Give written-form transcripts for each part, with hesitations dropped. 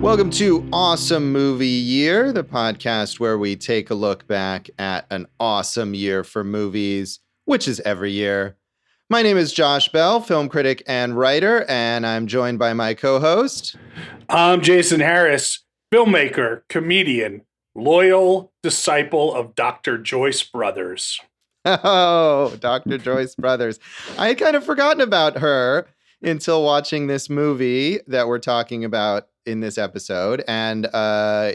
Welcome to Awesome Movie Year, the podcast where we take a look back at an awesome year for movies, which is every year. My name is Josh Bell, film critic and writer, and I'm joined by my co-host. I'm Jason Harris, filmmaker, comedian, loyal disciple of Dr. Joyce Brothers. Oh, Dr. Joyce Brothers. I had kind of forgotten about her until watching this movie that we're talking about in this episode. And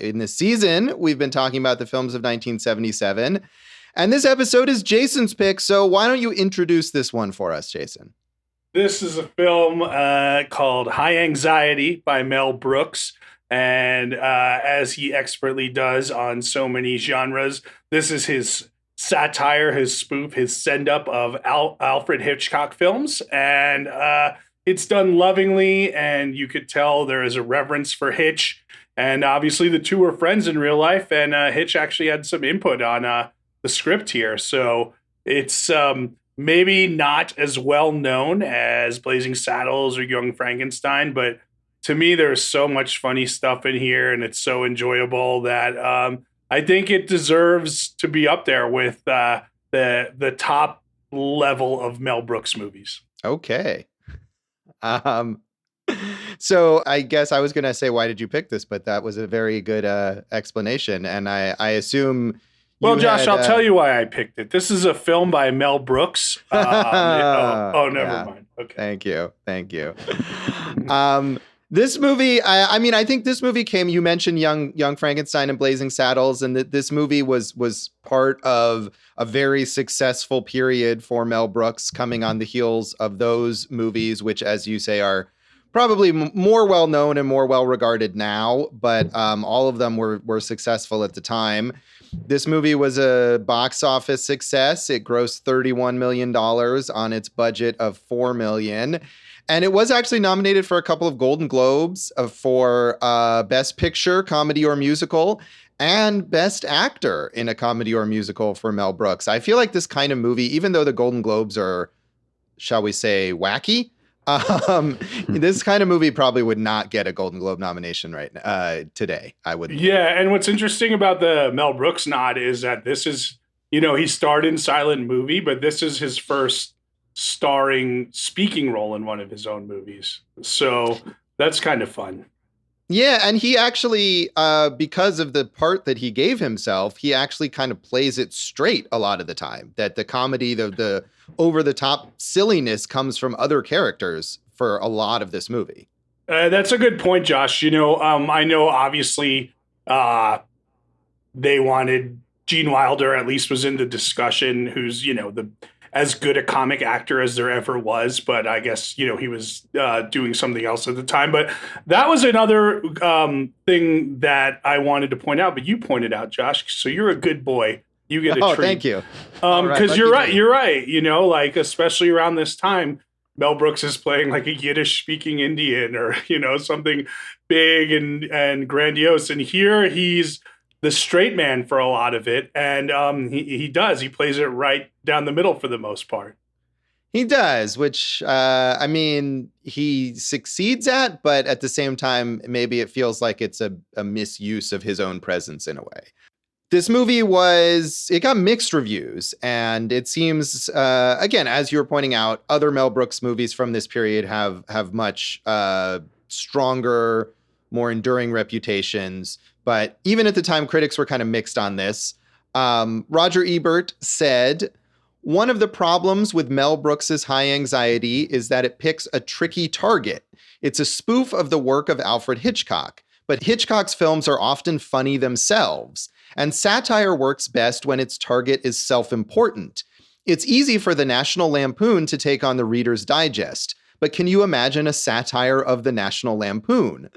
in this season, we've been talking about the films of 1977. And this episode is Jason's pick. So why don't you introduce this one for us, Jason? This is a film called High Anxiety by Mel Brooks. And as he expertly does on so many genres, this is his satire, his spoof, his send-up of Alfred Hitchcock films. And it's done lovingly, and you could tell there is a reverence for Hitch. And obviously the two were friends in real life, and Hitch actually had some input on the script here. So it's maybe not as well known as Blazing Saddles or Young Frankenstein, but to me, there's so much funny stuff in here, and it's so enjoyable that I think it deserves to be up there with the top level of Mel Brooks movies. Okay. So I guess I was going to say, why did you pick this? But that was a very good explanation. And I assume... Well, Josh, I'll tell you why I picked it. This is a film by Mel Brooks. Never mind. Okay. Thank you. This movie, I think this movie came, you mentioned Young Frankenstein and Blazing Saddles, and that this movie was part of a very successful period for Mel Brooks, coming on the heels of those movies, which, as you say, are probably more well-known and more well-regarded now, but all of them were successful at the time. This movie was a box office success. It grossed $31 million on its budget of $4 million. And it was actually nominated for a couple of Golden Globes for Best Picture, Comedy or Musical, and Best Actor in a Comedy or Musical for Mel Brooks. I feel like this kind of movie, even though the Golden Globes are, shall we say, wacky, this kind of movie probably would not get a Golden Globe nomination today. I wouldn't. Yeah, and what's interesting about the Mel Brooks nod is that this is, he starred in silent movie, but this is his first starring speaking role in one of his own movies. So that's kind of fun. Yeah, and he actually, because of the part that he gave himself, he actually kind of plays it straight a lot of the time. That the comedy, the over-the-top silliness comes from other characters for a lot of this movie. That's a good point, Josh. I know obviously they wanted Gene Wilder, at least was in the discussion, who's, as good a comic actor as there ever was, but I guess, he was doing something else at the time. But that was another thing that I wanted to point out, but you pointed out, Josh, so you're a good boy. You get a treat. Thank you. Because you're right. Especially around this time, Mel Brooks is playing like a Yiddish speaking Indian or, something big and grandiose. And here he's the straight man for a lot of it. And he plays it right down the middle for the most part. He does, which, he succeeds at, but at the same time, maybe it feels like it's a misuse of his own presence in a way. This movie it got mixed reviews, and it seems, again, as you were pointing out, other Mel Brooks movies from this period have much stronger, more enduring reputations. But even at the time, critics were kind of mixed on this. Roger Ebert said, "One of the problems with Mel Brooks's High Anxiety is that it picks a tricky target. It's a spoof of the work of Alfred Hitchcock, but Hitchcock's films are often funny themselves, and satire works best when its target is self-important. It's easy for the National Lampoon to take on the Reader's Digest, but can you imagine a satire of the National Lampoon?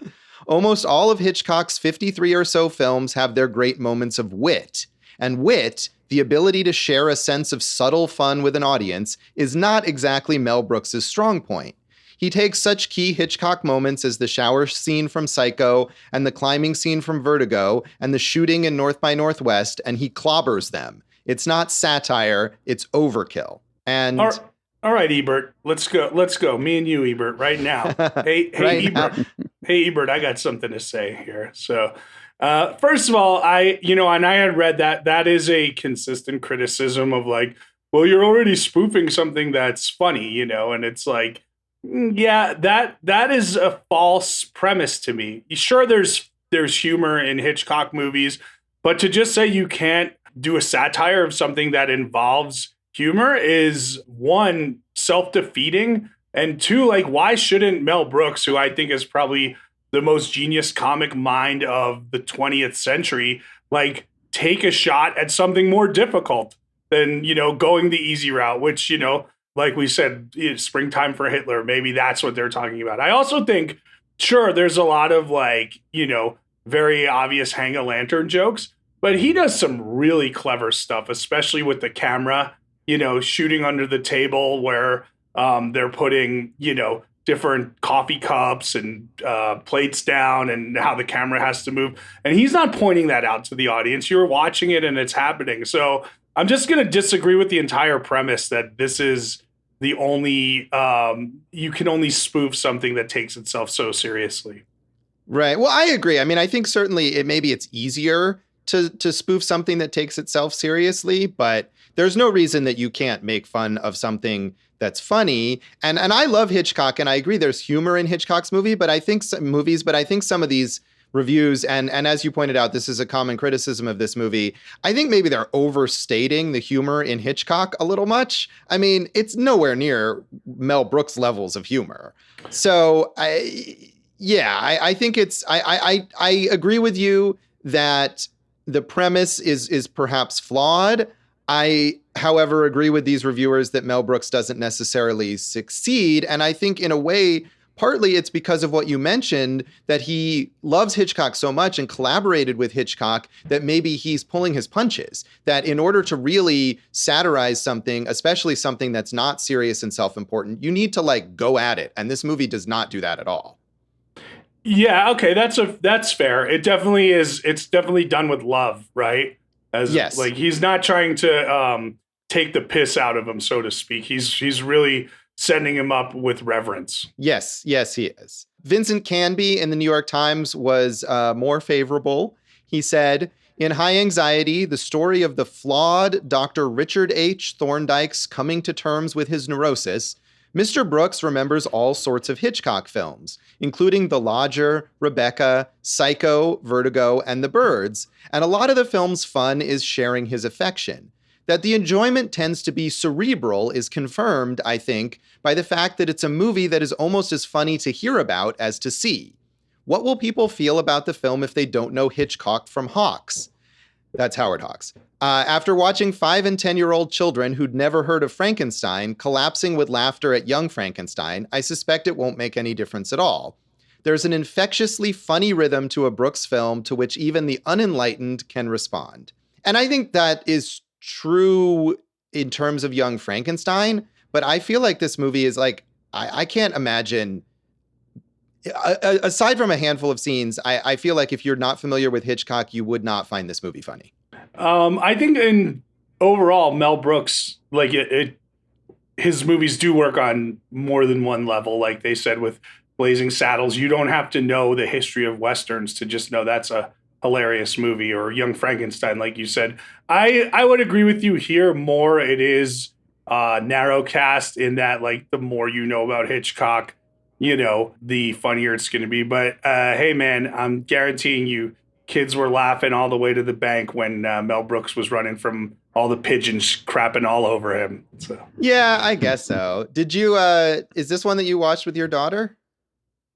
Almost all of Hitchcock's 53 or so films have their great moments of wit. And wit, the ability to share a sense of subtle fun with an audience, is not exactly Mel Brooks's strong point. He takes such key Hitchcock moments as the shower scene from Psycho and the climbing scene from Vertigo and the shooting in North by Northwest, and he clobbers them. It's not satire, it's overkill." And all right, Ebert, let's go. Me and you, Ebert, right now. Hey, right Ebert. Now. Hey, Ebert, I got something to say here. So, first of all, and I had read that is a consistent criticism of like, well, you're already spoofing something that's funny, and it's like, yeah, that is a false premise to me. Sure, there's humor in Hitchcock movies, but to just say you can't do a satire of something that involves humor is one, self-defeating, and two, like, why shouldn't Mel Brooks, who I think is probably the most genius comic mind of the 20th century, like, take a shot at something more difficult than, going the easy route, which, like we said, springtime for Hitler, maybe that's what they're talking about. I also think, sure, there's a lot of like, very obvious hang a lantern jokes, but he does some really clever stuff, especially with the camera, shooting under the table where they're putting, different coffee cups and plates down and how the camera has to move. And he's not pointing that out to the audience. You're watching it and it's happening. So I'm just going to disagree with the entire premise that this is the only, you can only spoof something that takes itself so seriously. Right. Well, I agree. I mean, I think certainly maybe it's easier to spoof something that takes itself seriously, but there's no reason that you can't make fun of something that's funny. And I love Hitchcock, and I agree there's humor in Hitchcock's but I think some of these reviews, and as you pointed out, this is a common criticism of this movie, I think maybe they're overstating the humor in Hitchcock a little much. I mean, it's nowhere near Mel Brooks levels of humor. So I think I agree with you that the premise is perhaps flawed. I, however, agree with these reviewers that Mel Brooks doesn't necessarily succeed. And I think in a way, partly it's because of what you mentioned, that he loves Hitchcock so much and collaborated with Hitchcock that maybe he's pulling his punches, that in order to really satirize something, especially something that's not serious and self-important, you need to like go at it. And this movie does not do that at all. Yeah, okay, that's fair. It definitely is. It's definitely done with love, right? Yes. Like he's not trying to take the piss out of him, so to speak. He's really setting him up with reverence. Yes, he is. Vincent Canby in the New York Times was more favorable. He said, in High Anxiety, the story of the flawed Dr. Richard H. Thorndike's coming to terms with his neurosis, Mr. Brooks remembers all sorts of Hitchcock films, including The Lodger, Rebecca, Psycho, Vertigo, and The Birds, and a lot of the film's fun is sharing his affection. That the enjoyment tends to be cerebral is confirmed, I think, by the fact that it's a movie that is almost as funny to hear about as to see. What will people feel about the film if they don't know Hitchcock from Hawks? That's Howard Hawks. After watching 5 and 10-year-old children who'd never heard of Frankenstein collapsing with laughter at Young Frankenstein, I suspect it won't make any difference at all. There's an infectiously funny rhythm to a Brooks film to which even the unenlightened can respond. And I think that is true in terms of Young Frankenstein, but I feel like this movie is like, I can't imagine, aside from a handful of scenes, I feel like if you're not familiar with Hitchcock, you would not find this movie funny. I think in overall, Mel Brooks, like his movies do work on more than one level. Like they said with Blazing Saddles, you don't have to know the history of Westerns to just know that's a hilarious movie, or Young Frankenstein, like you said. I would agree with you here more. It is narrow cast in that, like, the more you know about Hitchcock, the funnier it's going to be. But hey, man, I'm guaranteeing you, kids were laughing all the way to the bank when Mel Brooks was running from all the pigeons crapping all over him. So. Yeah, I guess so. Did you, is this one that you watched with your daughter?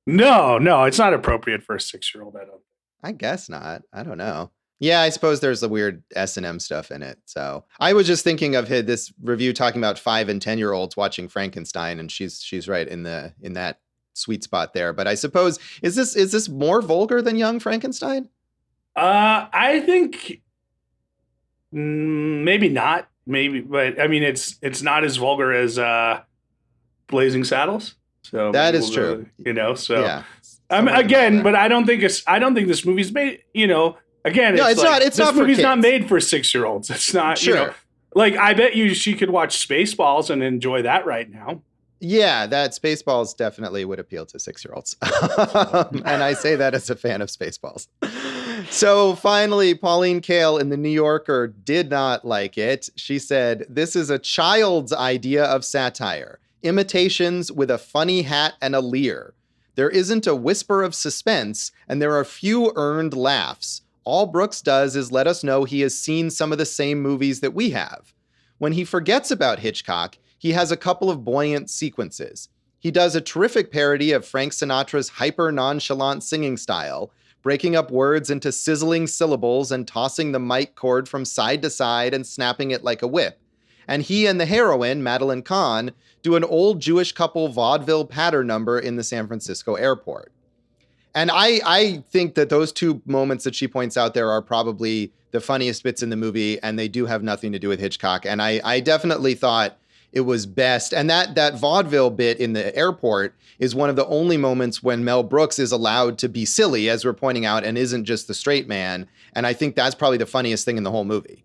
No, it's not appropriate for a 6-year-old, I don't. I guess not. I don't know. Yeah, I suppose there's the weird S&M stuff in it. So I was just thinking of this review talking about 5 and 10-year-olds watching Frankenstein, and she's right in that sweet spot there. But I suppose, is this more vulgar than Young Frankenstein? I think maybe not. Maybe, but I mean, it's not as vulgar as Blazing Saddles. So that is true. So yeah. Again, but I don't think this movie's made. Again, no, it's not. It's this not. Movie's for not made for 6-year-olds. It's not. Sure. Like I bet you she could watch Spaceballs and enjoy that right now. Yeah, that Spaceballs definitely would appeal to 6-year-olds. And I say that as a fan of Spaceballs. So finally, Pauline Kael in The New Yorker did not like it. She said, "This is a child's idea of satire. Imitations with a funny hat and a leer. There isn't a whisper of suspense, and there are few earned laughs. All Brooks does is let us know he has seen some of the same movies that we have. When he forgets about Hitchcock, he has a couple of buoyant sequences. He does a terrific parody of Frank Sinatra's hyper-nonchalant singing style, breaking up words into sizzling syllables and tossing the mic cord from side to side and snapping it like a whip. And he and the heroine, Madeline Kahn, do an old Jewish couple vaudeville patter number in the San Francisco airport." And I think that those two moments that she points out there are probably the funniest bits in the movie, and they do have nothing to do with Hitchcock. And I definitely thought it was best. And that vaudeville bit in the airport is one of the only moments when Mel Brooks is allowed to be silly, as we're pointing out, and isn't just the straight man. And I think that's probably the funniest thing in the whole movie.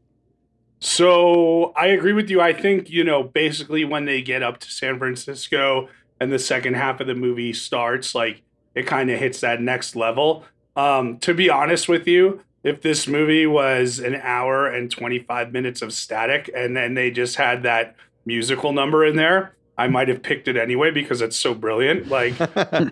So I agree with you. I think, basically when they get up to San Francisco and the second half of the movie starts, like it kind of hits that next level. To be honest with you, if this movie was an hour and 25 minutes of static and then they just had that musical number in there, I might have picked it anyway because it's so brilliant. Like, I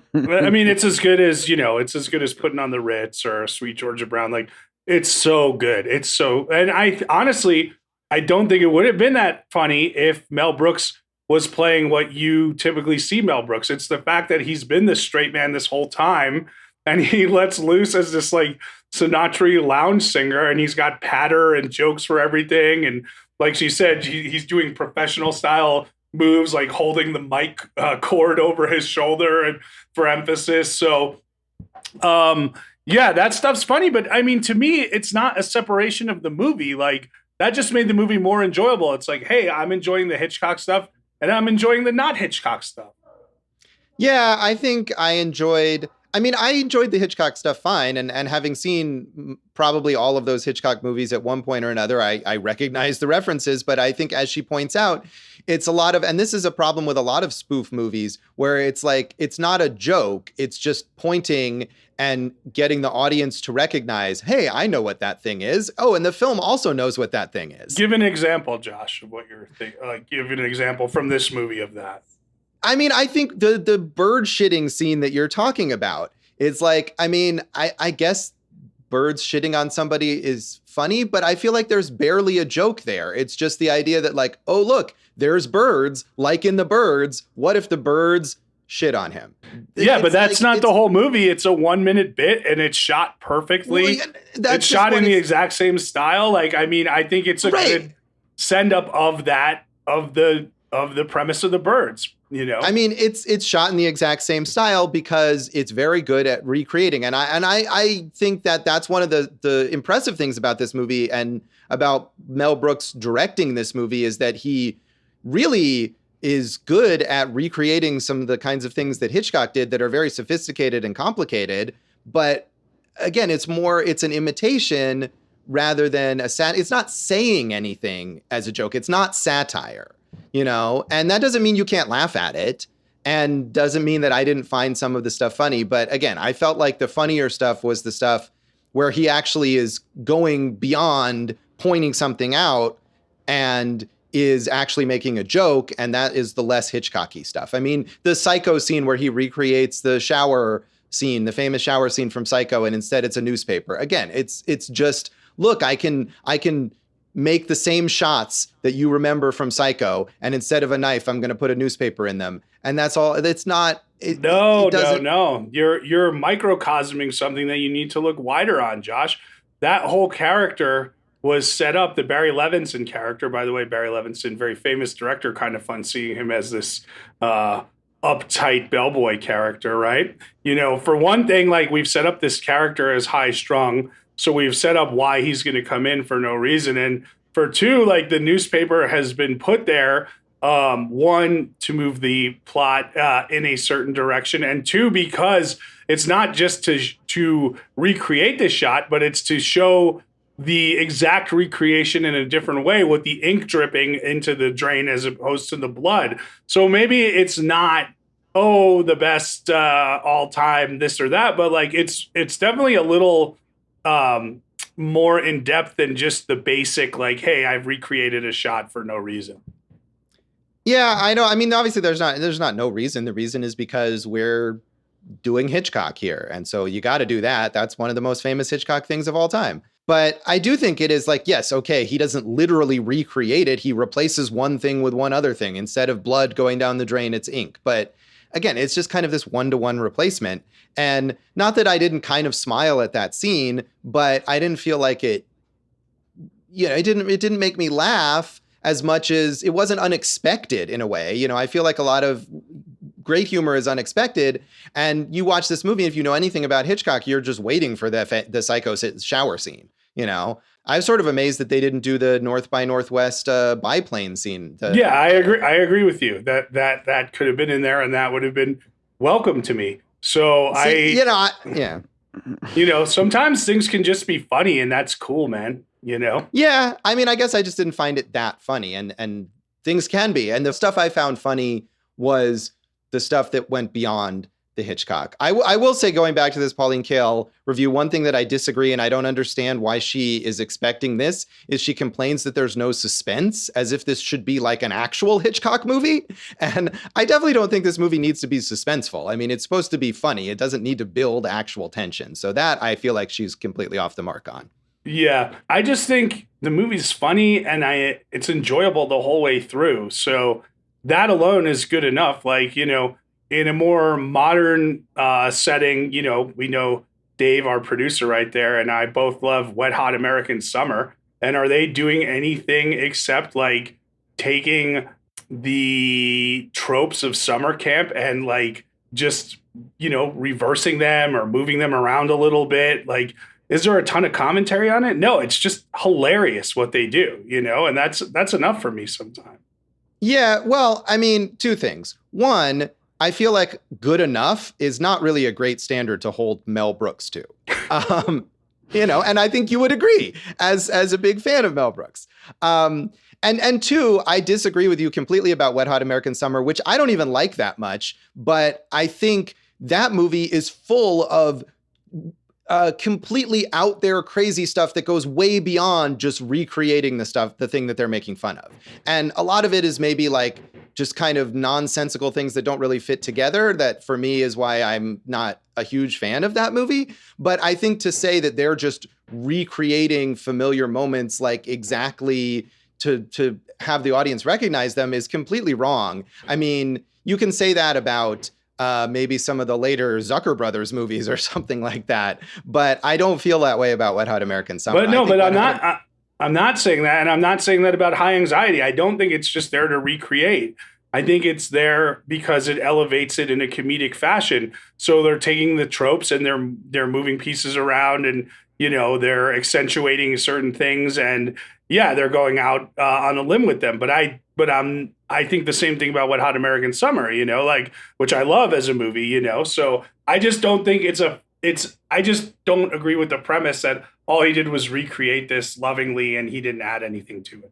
mean, it's as good as, it's as good as Putting on the Ritz or Sweet Georgia Brown. Like, it's so good. It's so, and I honestly, I don't think it would have been that funny if Mel Brooks was playing what you typically see Mel Brooks. It's the fact that he's been this straight man this whole time and he lets loose as this like Sinatra lounge singer, and he's got patter and jokes for everything. And like she said, he's doing professional style moves, like holding the mic cord over his shoulder and for emphasis. So, yeah, that stuff's funny. But I mean, to me, it's not a separation of the movie. Like that just made the movie more enjoyable. It's like, hey, I'm enjoying the Hitchcock stuff and I'm enjoying the not Hitchcock stuff. Yeah, I think I enjoyed the Hitchcock stuff fine. And having seen probably all of those Hitchcock movies at one point or another, I recognize the references. But I think, as she points out, it's a lot of, and this is a problem with a lot of spoof movies, where it's like, it's not a joke. It's just pointing and getting the audience to recognize, hey, I know what that thing is. Oh, and the film also knows what that thing is. Give an example, Josh, of what you're thinking. Give an example from this movie of that. I mean, I think the bird shitting scene that you're talking about is like, I mean, I guess birds shitting on somebody is funny, but I feel like there's barely a joke there. It's just the idea that like, oh, look, there's birds, like in The Birds. What if the birds shit on him? Yeah, but that's like, not the whole movie. It's a 1-minute bit and it's shot perfectly. Well, it's shot in the exact same style. Like, I mean, I think it's a good send up of that, of the premise of The Birds. I mean, it's shot in the exact same style because it's very good at recreating. And I think that that's one of the impressive things about this movie and about Mel Brooks directing this movie is that he really is good at recreating some of the kinds of things that Hitchcock did that are very sophisticated and complicated. But again, it's an imitation rather than it's not saying anything as a joke. It's not satire. And that doesn't mean you can't laugh at it and doesn't mean that I didn't find some of the stuff funny. But again, I felt like the funnier stuff was the stuff where he actually is going beyond pointing something out and is actually making a joke. And that is the less Hitchcocky stuff. I mean, the Psycho scene where he recreates the shower scene, the famous shower scene from Psycho, and instead it's a newspaper. Again, it's just, look, I can make the same shots that you remember from Psycho, and instead of a knife, I'm going to put a newspaper in them. And that's all. It's not. No. You're microcosming something that you need to look wider on, Josh. That whole character was set up. The Barry Levinson character, by the way, Barry Levinson, very famous director. Kind of fun seeing him as this uptight bellboy character, right? For one thing, like we've set up this character as high strung. So we've set up why he's going to come in for no reason. And for two, like the newspaper has been put there, one, to move the plot in a certain direction. And two, because it's not just to recreate the shot, but it's to show the exact recreation in a different way with the ink dripping into the drain as opposed to the blood. So maybe it's not, oh, the best all time this or that, but like it's definitely a little more in depth than just the basic like, hey, I've recreated a shot for no reason. Yeah, I know. I mean, obviously there's not no reason. The reason is because we're doing Hitchcock here. And so you got to do that. That's one of the most famous Hitchcock things of all time. But I do think it is like, yes, okay, he doesn't literally recreate it. He replaces one thing with one other thing. Instead of blood going down the drain, it's ink. But again, it's just kind of this one-to-one replacement. And not that I didn't kind of smile at that scene, but I didn't feel like it, it didn't make me laugh as much as it wasn't unexpected in a way. I feel like a lot of great humor is unexpected. And you watch this movie, if you know anything about Hitchcock, you're just waiting for the psycho shower scene. I was sort of amazed that they didn't do the North by Northwest biplane scene. Yeah, I agree. I agree with you that could have been in there, and that would have been welcome to me. So yeah. Sometimes things can just be funny, and that's cool, man. Yeah, I mean, I guess I just didn't find it that funny, and things can be. And the stuff I found funny was the stuff that went beyond the Hitchcock. I will say, going back to this Pauline Kael review, one thing that I disagree, and I don't understand why she is expecting this, is she complains that there's no suspense, as if this should be like an actual Hitchcock movie. And I definitely don't think this movie needs to be suspenseful. I mean, it's supposed to be funny. It doesn't need to build actual tension. So that I feel like she's completely off the mark on. Yeah, I just think the movie's funny and it's enjoyable the whole way through. So that alone is good enough. Like, in a more modern setting, we know Dave, our producer right there, and I both love Wet Hot American Summer. And are they doing anything except like taking the tropes of summer camp and like just, reversing them or moving them around a little bit? Like, is there a ton of commentary on it? No, it's just hilarious what they do, and that's enough for me sometimes. Yeah, well, I mean, two things. One, I feel like good enough is not really a great standard to hold Mel Brooks to. And I think you would agree as a big fan of Mel Brooks. And two, I disagree with you completely about Wet Hot American Summer, which I don't even like that much, but I think that movie is full of completely out there crazy stuff that goes way beyond just recreating the thing that they're making fun of. And a lot of it is maybe like just kind of nonsensical things that don't really fit together. That for me is why I'm not a huge fan of that movie. But I think to say that they're just recreating familiar moments like exactly to have the audience recognize them is completely wrong. I mean, you can say that about maybe some of the later Zucker Brothers movies or something like that. But I don't feel that way about Wet Hot American Summer. But no, I'm not saying that. And I'm not saying that about High Anxiety. I don't think it's just there to recreate. I think it's there because it elevates it in a comedic fashion. So they're taking the tropes and they're moving pieces around and, they're accentuating certain things. And yeah, they're going out on a limb with them. But I think the same thing about Wet Hot American Summer, like, which I love as a movie, so I just don't think I just don't agree with the premise that all he did was recreate this lovingly and he didn't add anything to it.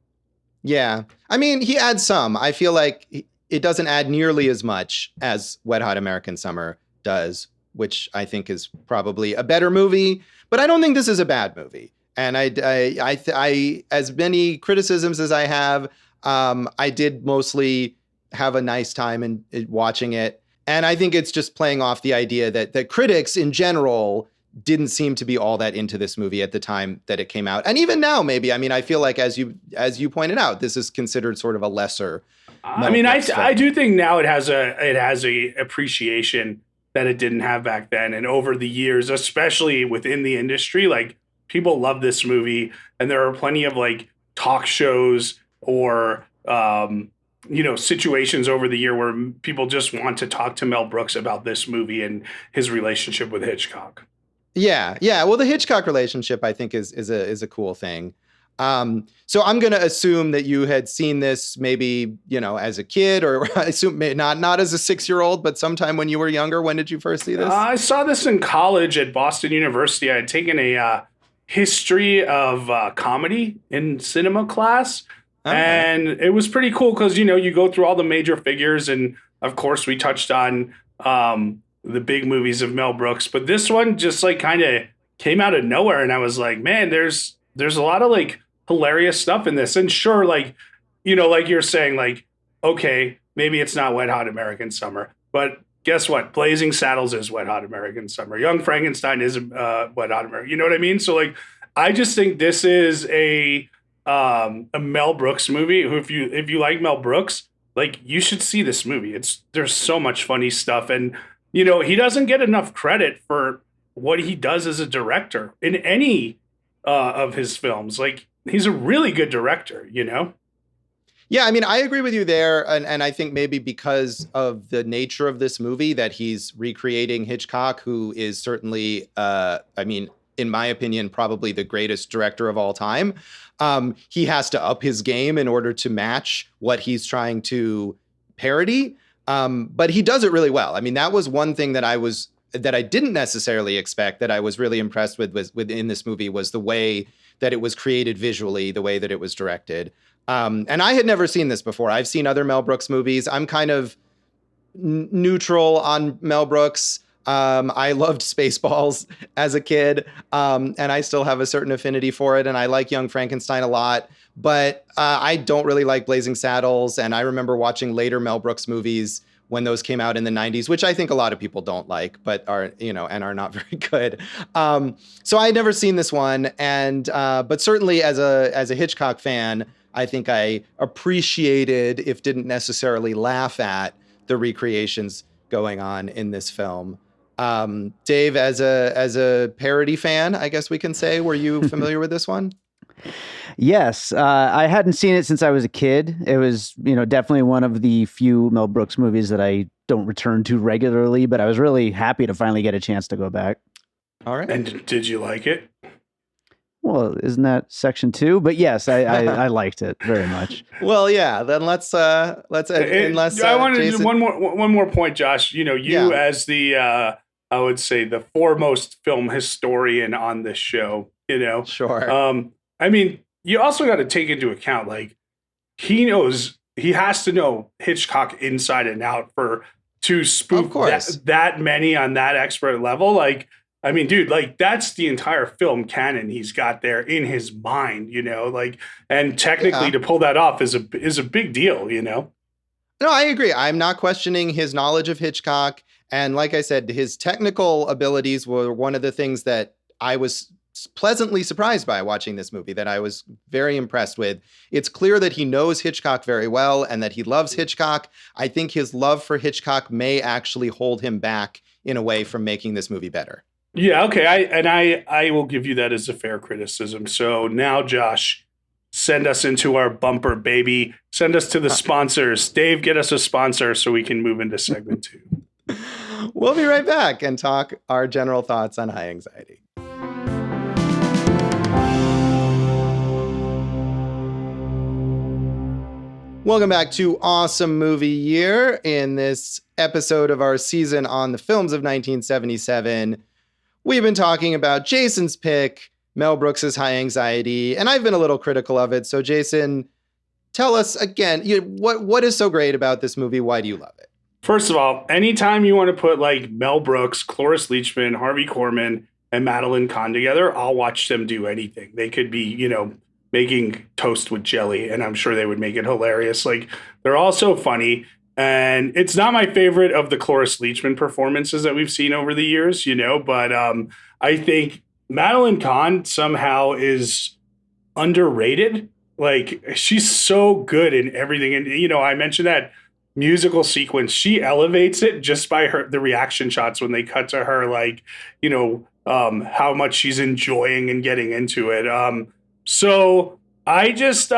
Yeah. I mean, he adds some. I feel like it doesn't add nearly as much as Wet Hot American Summer does, which I think is probably a better movie, but I don't think this is a bad movie. And I as many criticisms as I have, I did mostly have a nice time in watching it. And I think it's just playing off the idea that critics in general didn't seem to be all that into this movie at the time that it came out. And even now, maybe. I mean, I feel like as you pointed out, this is considered sort of a lesser. I mean, I do think now it has a appreciation that it didn't have back then. And over the years, especially within the industry, like people love this movie. And there are plenty of like talk shows or situations over the year where people just want to talk to Mel Brooks about this movie and his relationship with Hitchcock. Yeah. Well, the Hitchcock relationship, I think, is a cool thing. So I'm going to assume that you had seen this maybe, as a kid, or I assume not as a 6-year-old, but sometime when you were younger. When did you first see this? I saw this in college at Boston University. I had taken a history of comedy in cinema class. Okay. And it was pretty cool because, you know, you go through all the major figures. And of course, we touched on the big movies of Mel Brooks. But this one just like kind of came out of nowhere. And I was like, man, there's a lot of like hilarious stuff in this. And sure, like, you know, like you're saying, like, okay, maybe it's not Wet Hot American Summer, but guess what? Blazing Saddles is Wet Hot American Summer. Young Frankenstein is Wet Hot American. You know what I mean? So like, I just think this is a Mel Brooks movie. Who, if you like Mel Brooks, like you should see this movie. There's so much funny stuff, and you know he doesn't get enough credit for what he does as a director in any of his films. Like he's a really good director. You know. Yeah, I mean, I agree with you there. And I think maybe because of the nature of this movie that he's recreating Hitchcock, who is certainly, I mean, in my opinion, probably the greatest director of all time. He has to up his game in order to match what he's trying to parody. But he does it really well. I mean, that was one thing that I didn't necessarily expect, that I was really impressed within this movie, was the way that it was created visually, the way that it was directed. And I had never seen this before. I've seen other Mel Brooks movies. I'm kind of neutral on Mel Brooks. I loved Spaceballs as a kid, and I still have a certain affinity for it. And I like Young Frankenstein a lot, but I don't really like Blazing Saddles. And I remember watching later Mel Brooks movies when those came out in the 90s, which I think a lot of people don't like, but are, you know, and are not very good. So I had never seen this one. And, but certainly as a Hitchcock fan, I think I appreciated, if didn't necessarily laugh at, the recreations going on in this film. Dave, as a parody fan, I guess we can say, were you familiar with this one? Yes, I hadn't seen it since I was a kid. It was, you know, definitely one of the few Mel Brooks movies that I don't return to regularly, but I was really happy to finally get a chance to go back. All right. And did you like it? Well, isn't that section 2? But yes, I liked it very much. Well, yeah. Then let's unless I wanted Jason... to do one more point, Josh. You know, as the I would say the foremost film historian on this show. You know, sure. I mean, you also got to take into account, like, he has to know Hitchcock inside and out to spoof that many on that expert level. Like, I mean, dude, like, that's the entire film canon he's got there in his mind, you know, like, and technically to pull that off is a big deal, you know? No, I agree. I'm not questioning his knowledge of Hitchcock. And like I said, his technical abilities were one of the things that I was pleasantly surprised by watching this movie, that I was very impressed with. It's clear that he knows Hitchcock very well and that he loves Hitchcock. I think his love for Hitchcock may actually hold him back in a way from making this movie better. Yeah, okay. I will give you that as a fair criticism. So now, Josh, send us into our bumper, baby. Send us to the sponsors. Dave, get us a sponsor so we can move into segment 2. We'll be right back and talk our general thoughts on High Anxiety. Welcome back to Awesome Movie Year. In this episode of our season on the films of 1977, we've been talking about Jason's pick, Mel Brooks's High Anxiety, and I've been a little critical of it. So Jason, tell us again, what is so great about this movie? Why do you love it? First of all, anytime you want to put like Mel Brooks, Cloris Leachman, Harvey Korman, and Madeline Kahn together, I'll watch them do anything. They could be, you know, making toast with jelly, and I'm sure they would make it hilarious. Like, they're all so funny. And it's not my favorite of the Cloris Leachman performances that we've seen over the years, you know, but I think Madeline Kahn somehow is underrated. Like, she's so good in everything. And, you know, I mentioned that musical sequence. She elevates it just by the reaction shots when they cut to her, like, you know, how much she's enjoying and getting into it. So I just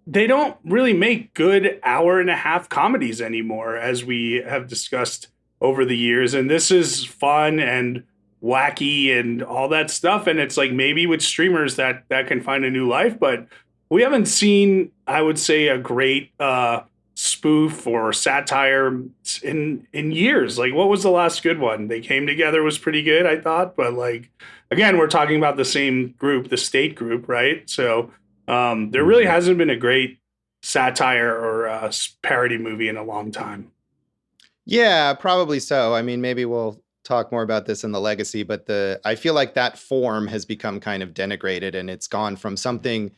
they don't really make good hour-and-a-half comedies anymore, as we have discussed over the years. And this is fun and wacky and all that stuff. And it's like, maybe with streamers that can find a new life, but we haven't seen, I would say, a great spoof or satire in years. Like, what was the last good one? They Came Together was pretty good, I thought, but like, again, we're talking about the same group, the State Group, right? So there really hasn't been a great satire or parody movie in a long time. Yeah, probably so. I mean, maybe we'll talk more about this in the legacy, but I feel like that form has become kind of denigrated, and it's gone from something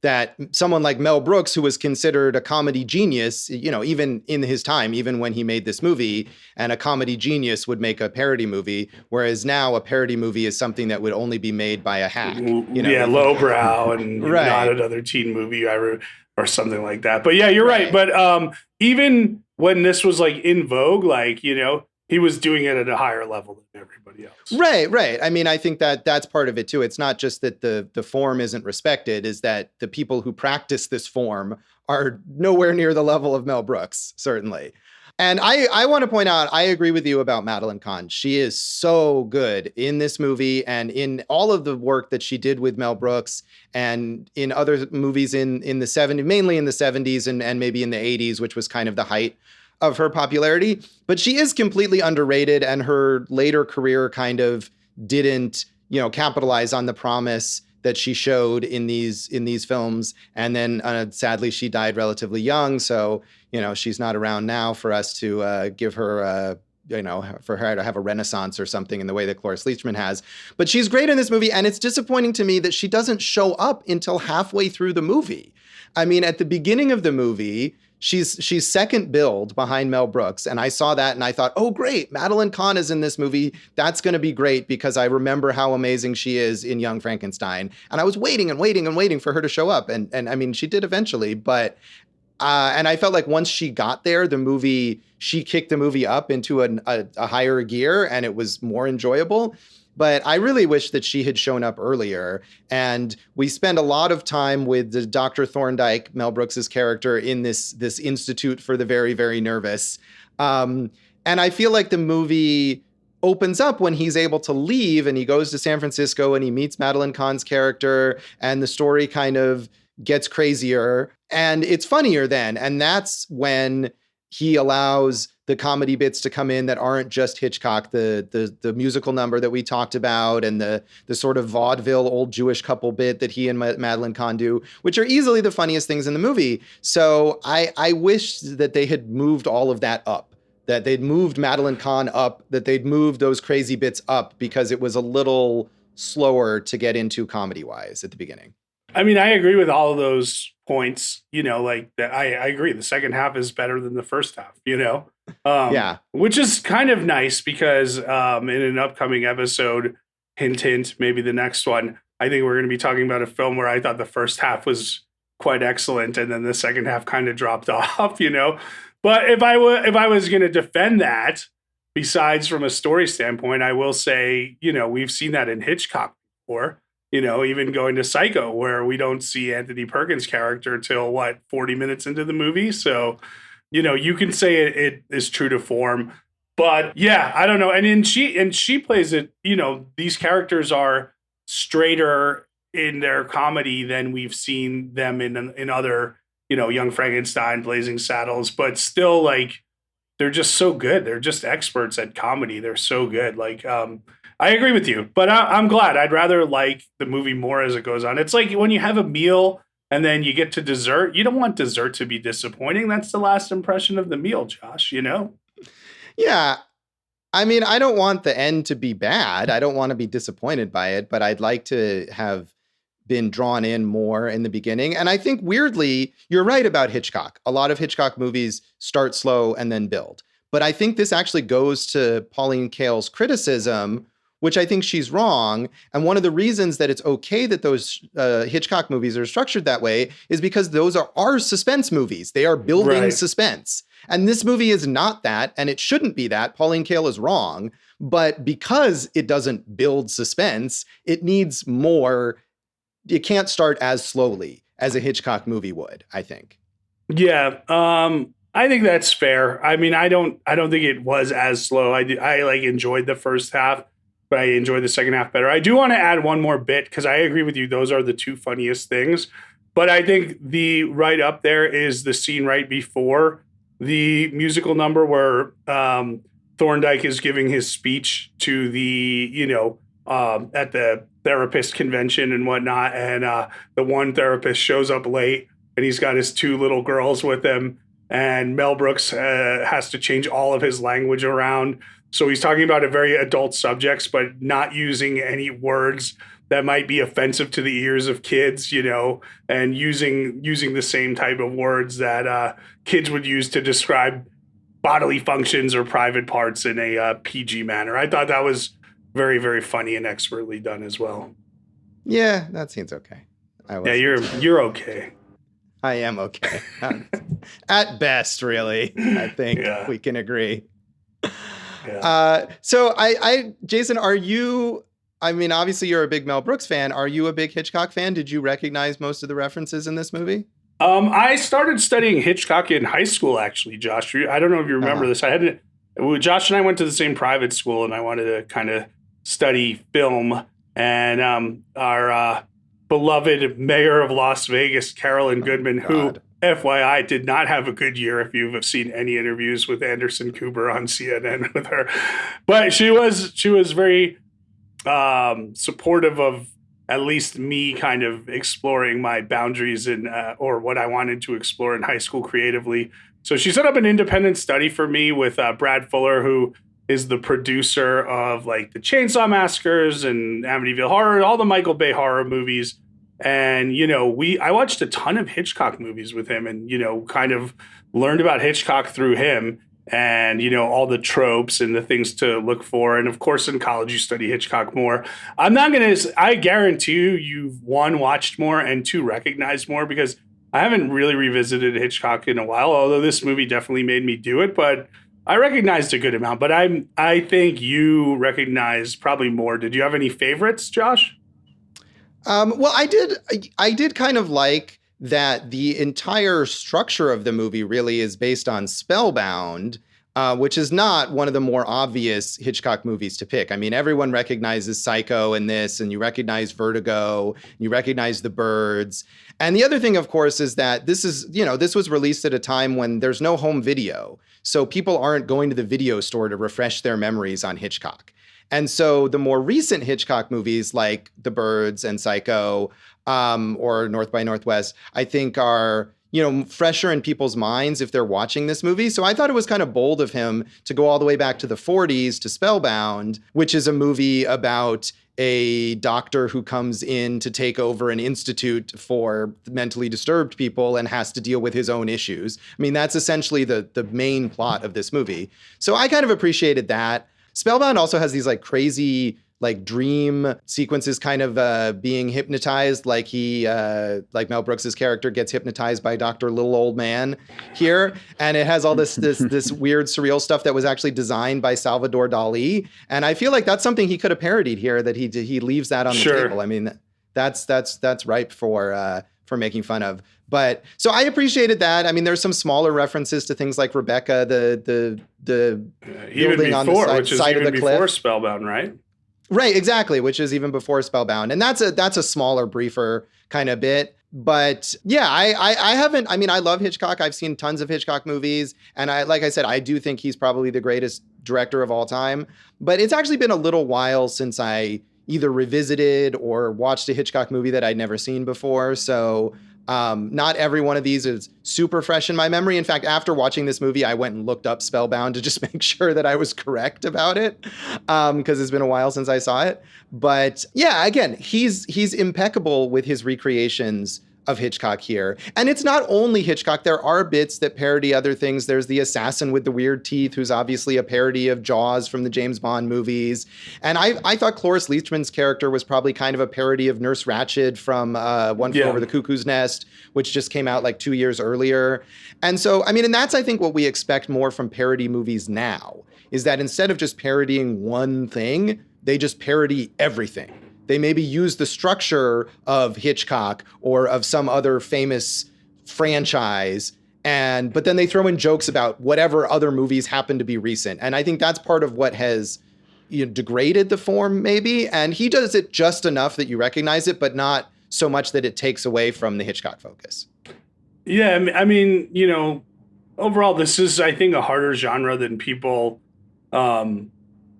that someone like Mel Brooks, who was considered a comedy genius, even in his time, even when he made this movie, and a comedy genius would make a parody movie, whereas now a parody movie is something that would only be made by a hack. Yeah, lowbrow and right. Not another teen movie or something like that. But yeah, you're right. But even when this was like in vogue, like, he was doing it at a higher level than everybody else. Right. I mean, I think that that's part of it too. It's not just that the form isn't respected, is that the people who practice this form are nowhere near the level of Mel Brooks, certainly. And I want to point out, I agree with you about Madeline Kahn. She is so good in this movie and in all of the work that she did with Mel Brooks and in other movies in the 70s, mainly in the 70s and maybe in the 80s, which was kind of the height of her popularity. But she is completely underrated, and her later career kind of didn't, capitalize on the promise that she showed in these films. And then sadly, she died relatively young. So, she's not around now for us to give her, for her to have a renaissance or something in the way that Cloris Leachman has. But she's great in this movie. And it's disappointing to me that she doesn't show up until halfway through the movie. I mean, at the beginning of the movie, she's second billed behind Mel Brooks. And I saw that and I thought, oh, great, Madeline Kahn is in this movie. That's going to be great because I remember how amazing she is in Young Frankenstein. And I was waiting for her to show up. And I mean, she did eventually, but and I felt like once she got there, she kicked the movie up into a higher gear and it was more enjoyable. But I really wish that she had shown up earlier. And we spend a lot of time with the Dr. Thorndike, Mel Brooks's character, in this institute for the very, very nervous. And I feel like the movie opens up when he's able to leave and he goes to San Francisco and he meets Madeline Kahn's character and the story kind of gets crazier and it's funnier then. And that's when he allows the comedy bits to come in that aren't just Hitchcock, the musical number that we talked about and the sort of vaudeville old Jewish couple bit that he and Madeline Kahn do, which are easily the funniest things in the movie. So I wish that they had moved all of that up, that they'd moved Madeline Kahn up, that they'd moved those crazy bits up because it was a little slower to get into comedy-wise at the beginning. I mean, I agree with all of those points, like that. I agree. The second half is better than the first half, yeah, which is kind of nice because in an upcoming episode, hint, maybe the next one, I think we're going to be talking about a film where I thought the first half was quite excellent. And then the second half kind of dropped off, but if I was going to defend that, besides from a story standpoint, I will say, we've seen that in Hitchcock before. Even going to Psycho, where we don't see Anthony Perkins' character till 40 minutes into the movie. So, you can say it is true to form, but yeah, I don't know. And she plays it, these characters are straighter in their comedy than we've seen them in other, Young Frankenstein, Blazing Saddles, but still they're just so good. They're just experts at comedy. They're so good. I agree with you, but I'm glad. I'd rather like the movie more as it goes on. It's like when you have a meal and then you get to dessert, you don't want dessert to be disappointing. That's the last impression of the meal, Josh, Yeah. I mean, I don't want the end to be bad. I don't want to be disappointed by it, but I'd like to have been drawn in more in the beginning. And I think weirdly, you're right about Hitchcock. A lot of Hitchcock movies start slow and then build. But I think this actually goes to Pauline Kael's criticism, which I think she's wrong. And one of the reasons that it's okay that those Hitchcock movies are structured that way is because those are suspense movies. They are building suspense. And this movie is not that, and it shouldn't be that. Pauline Kael is wrong. But because it doesn't build suspense, it needs more. It can't start as slowly as a Hitchcock movie would, I think. Yeah. I think that's fair. I mean, I don't think it was as slow. I enjoyed the first half, but I enjoyed the second half better. I do want to add one more bit because I agree with you. Those are the two funniest things. But I think the right up there is the scene right before the musical number where Thorndike is giving his speech to the, at the therapist convention and whatnot. And the one therapist shows up late and he's got his two little girls with him. And Mel Brooks has to change all of his language around. So he's talking about a very adult subjects, but not using any words that might be offensive to the ears of kids, and using the same type of words that kids would use to describe bodily functions or private parts in a PG manner. I thought that was very, very funny and expertly done as well. Yeah, that seems okay. Yeah, you're okay. I am okay. At best, really. I think we can agree. Yeah. So Jason, are you, obviously you're a big Mel Brooks fan. Are you a big Hitchcock fan? Did you recognize most of the references in this movie? I started studying Hitchcock in high school, actually, Josh. I don't know if you remember this. Josh and I went to the same private school, and I wanted to kind of study film. And our beloved mayor of Las Vegas, Carolyn Goodman, who, FYI, did not have a good year if you've seen any interviews with Anderson Cooper on CNN with her. But she was very supportive of at least me kind of exploring my boundaries in or what I wanted to explore in high school creatively. So she set up an independent study for me with Brad Fuller, who is the producer of like the Chainsaw Massacres and Amityville Horror, all the Michael Bay horror movies. And, I watched a ton of Hitchcock movies with him and, kind of learned about Hitchcock through him and, all the tropes and the things to look for. And of course, in college, you study Hitchcock more. I guarantee you've one, watched more and two, recognized more, because I haven't really revisited Hitchcock in a while, although this movie definitely made me do it. But I recognized a good amount, but I think you recognize probably more. Did you have any favorites, Josh? Well, I did kind of like that the entire structure of the movie really is based on Spellbound, which is not one of the more obvious Hitchcock movies to pick. Everyone recognizes Psycho in this, and you recognize Vertigo, and you recognize The Birds. And the other thing, of course, is that this was released at a time when there's no home video. So people aren't going to the video store to refresh their memories on Hitchcock. And so the more recent Hitchcock movies like The Birds and Psycho or North by Northwest, I think are, fresher in people's minds if they're watching this movie. So I thought it was kind of bold of him to go all the way back to the 40s to Spellbound, which is a movie about a doctor who comes in to take over an institute for mentally disturbed people and has to deal with his own issues. That's essentially the main plot of this movie. So I kind of appreciated that. Spellbound also has these like crazy like dream sequences, kind of being hypnotized, like like Mel Brooks's character gets hypnotized by Dr. Little Old Man here, and it has all this weird surreal stuff that was actually designed by Salvador Dali, and I feel like that's something he could have parodied here. That he leaves that on the table. That's ripe for making fun of. But so I appreciated that. There's some smaller references to things like Rebecca, the building on the side of the cliff. Before Spellbound, right? Right, exactly, which is even before Spellbound. And that's a smaller, briefer kind of bit. But yeah, I haven't, I love Hitchcock. I've seen tons of Hitchcock movies. And like I said, I do think he's probably the greatest director of all time. But it's actually been a little while since I either revisited or watched a Hitchcock movie that I'd never seen before. So not every one of these is super fresh in my memory. In fact, after watching this movie, I went and looked up Spellbound to just make sure that I was correct about it, because it's been a while since I saw it. But yeah, again, he's impeccable with his recreations of Hitchcock here. And it's not only Hitchcock. There are bits that parody other things. There's the assassin with the weird teeth, who's obviously a parody of Jaws from the James Bond movies. And I thought Cloris Leachman's character was probably kind of a parody of Nurse Ratched from One Flew Over the Cuckoo's Nest, which just came out like 2 years earlier. And so, and that's, I think, what we expect more from parody movies now, is that instead of just parodying one thing, they just parody everything. They maybe use the structure of Hitchcock or of some other famous franchise, but then they throw in jokes about whatever other movies happen to be recent. And I think that's part of what has degraded the form, maybe. And he does it just enough that you recognize it, but not so much that it takes away from the Hitchcock focus. Yeah, overall, this is, I think, a harder genre than people um,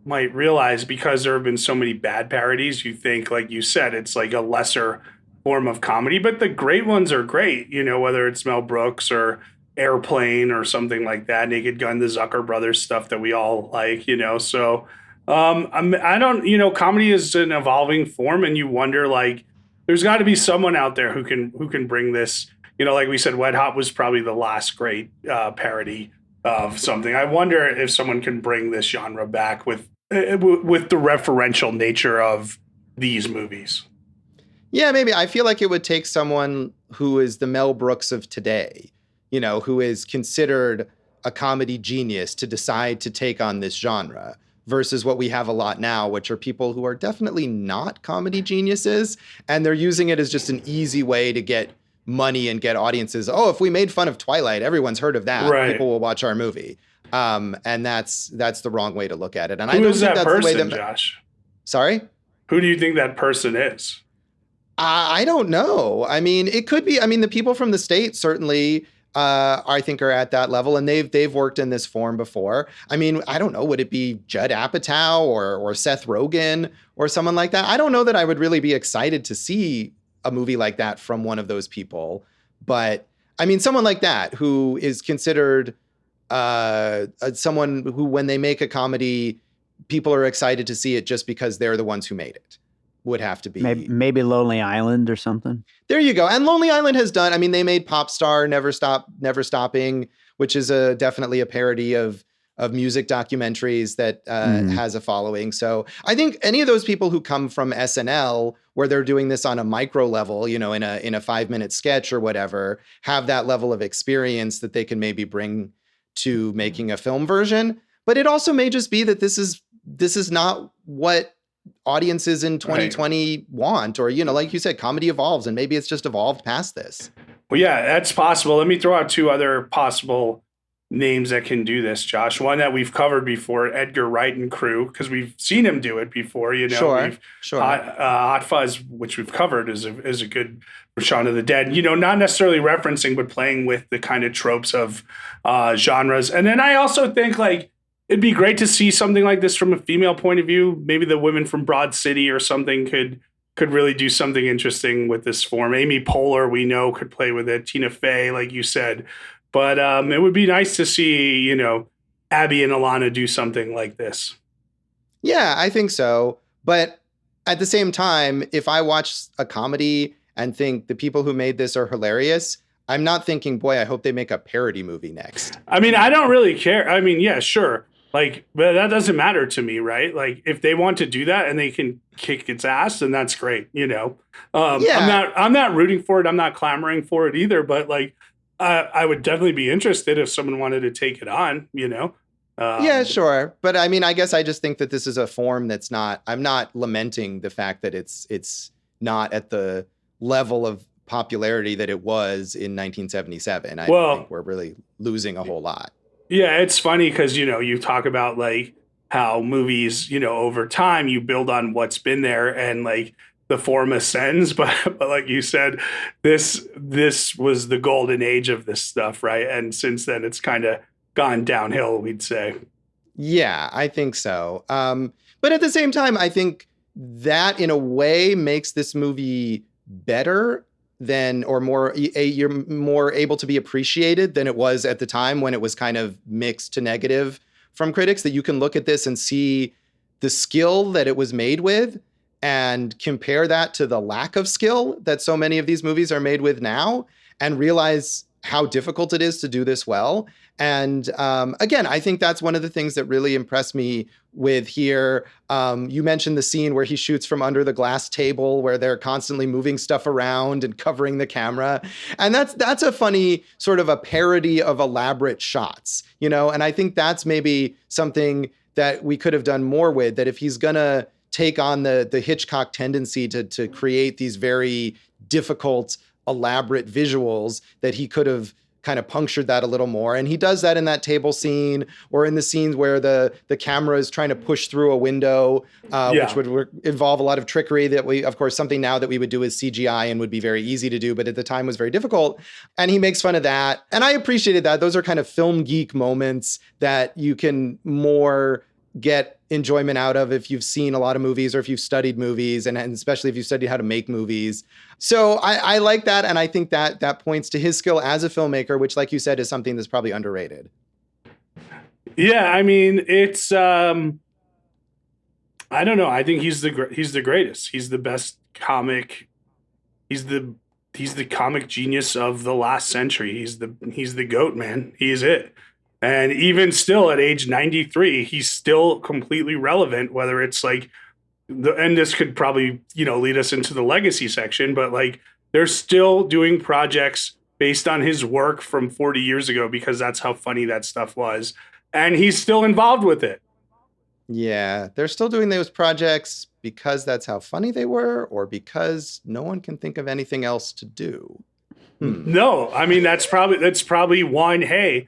might realize because there have been so many bad parodies. You think, like you said, it's like a lesser form of comedy, but the great ones are great, whether it's Mel Brooks or Airplane or something like that, Naked Gun, the Zucker Brothers stuff that we all like. So I don't, comedy is an evolving form, and you wonder, like, there's got to be someone out there who can bring this. Like we said, Wet Hot was probably the last great parody of something. I wonder if someone can bring this genre back with the referential nature of these movies. Yeah, maybe. I feel like it would take someone who is the Mel Brooks of today, who is considered a comedy genius to decide to take on this genre versus what we have a lot now, which are people who are definitely not comedy geniuses. And they're using it as just an easy way to get money and get audiences. Oh, if we made fun of Twilight, everyone's heard of that. Right. People will watch our movie. And that's the wrong way to look at it. And Who I don't is think that that's person, the way that Josh? Sorry? Who do you think that person is? I don't know. I mean, it could be. I mean, the people from the state certainly, I think, are at that level, and they've worked in this form before. I mean, I don't know. Would it be Judd Apatow or Seth Rogen or someone like that? I don't know that I would really be excited to see a movie like that from one of those people. But I mean, someone like that who is considered someone who, when they make a comedy, people are excited to see it just because they're the ones who made it. Would have to be maybe Lonely Island or something. There you go. And Lonely Island has done. I mean, they made Pop Star, Never Stopping, which is definitely a parody of music documentaries that has a following. So I think any of those people who come from SNL, where they're doing this on a micro level, in a 5-minute sketch or whatever, have that level of experience that they can maybe bring to making a film version. But it also may just be that this is not what audiences in 2020 want, or, like you said, comedy evolves, and maybe it's just evolved past this. Well, yeah, that's possible. Let me throw out two other possible names that can do this, Josh. One that we've covered before, Edgar Wright and crew, because we've seen him do it before. Sure. Hot Fuzz, which we've covered, is a good Shaun of the Dead. Not necessarily referencing, but playing with the kind of tropes of genres. And then I also think, like, it'd be great to see something like this from a female point of view. Maybe the women from Broad City or something could really do something interesting with this form. Amy Poehler, we know, could play with it. Tina Fey, like you said. But it would be nice to see, Abby and Alana do something like this. Yeah, I think so. But at the same time, if I watch a comedy and think the people who made this are hilarious, I'm not thinking, boy, I hope they make a parody movie next. I mean, I don't really care. I mean, yeah, sure. Like, but that doesn't matter to me, right? Like, if they want to do that and they can kick its ass, then that's great, Yeah. I'm not rooting for it. I'm not clamoring for it either. But, like, I would definitely be interested if someone wanted to take it on, Yeah, sure. But I mean, I guess I just think that this is a form that's not. I'm not lamenting the fact that it's not at the level of popularity that it was in 1977. I think we're really losing a whole lot. Yeah, it's funny because, you talk about, like, how movies, over time you build on what's been there and, like, the form ascends. But like you said, this was the golden age of this stuff, right? And since then, it's kind of gone downhill, we'd say. Yeah, I think so. But at the same time, I think that in a way makes this movie better than, or more, you're more able to be appreciated than it was at the time when it was kind of mixed to negative from critics, that you can look at this and see the skill that it was made with and compare that to the lack of skill that so many of these movies are made with now, and realize how difficult it is to do this well. And again, I think that's one of the things that really impressed me with here. You mentioned the scene where he shoots from under the glass table, where they're constantly moving stuff around and covering the camera. And that's a funny sort of a parody of elaborate shots, and I think that's maybe something that we could have done more with, that if he's going to take on the Hitchcock tendency to create these very difficult, elaborate visuals, that he could have kind of punctured that a little more. And he does that in that table scene, or in the scenes where the camera is trying to push through a window, which would involve a lot of trickery that we, of course, something now that we would do with CGI and would be very easy to do, but at the time was very difficult. And he makes fun of that. And I appreciated that. Those are kind of film geek moments that you can more get enjoyment out of if you've seen a lot of movies or if you've studied movies, and especially if you've studied how to make movies. So I like that. And I think that points to his skill as a filmmaker, which, like you said, is something that's probably underrated. Yeah. I mean, it's, I don't know. I think he's the greatest. He's the best comic. He's the comic genius of the last century. He's the GOAT, man. He is it. And even still at age 93, he's still completely relevant, whether it's like and this could probably, lead us into the legacy section, but like they're still doing projects based on his work from 40 years ago, because that's how funny that stuff was. And he's still involved with it. Yeah, they're still doing those projects because that's how funny they were, or because no one can think of anything else to do. No, I mean, that's probably one, hey,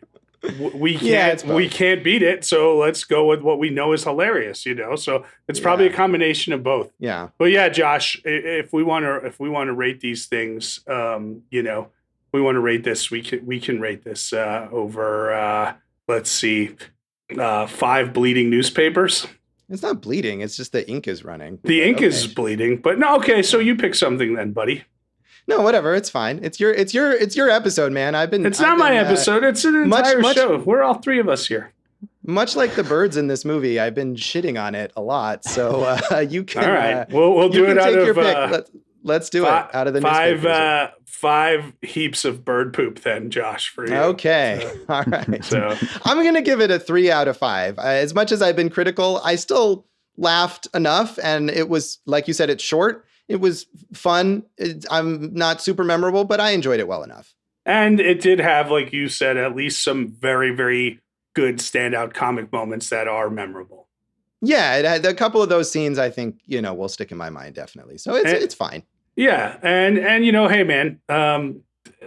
we can't beat it, so let's go with what we know is hilarious, so it's probably a combination of both. But yeah, Josh, if we want to rate these things, we want to rate this, we can rate this over let's see, 5 bleeding newspapers. It's not bleeding, it's just the ink is running. The ink is bleeding, but no, okay, so you pick something then, buddy. No, whatever. It's fine. It's your episode, man. It's not my episode. It's an entire show. We're all 3 of us here. Much like the birds in this movie, I've been shitting on it a lot. So you can. All right. We'll do it out of. Let's do it out of the 5 heaps of bird poop, then, Josh, for you. Okay. All right. So I'm gonna give it a 3 out of 5. As much as I've been critical, I still laughed enough, and it was, like you said, it's short. It was fun. I'm not super memorable, but I enjoyed it well enough. And it did have, like you said, at least some very, very good standout comic moments that are memorable. Yeah, it had a couple of those scenes I think, will stick in my mind, definitely. So it's fine. Yeah. And hey, man,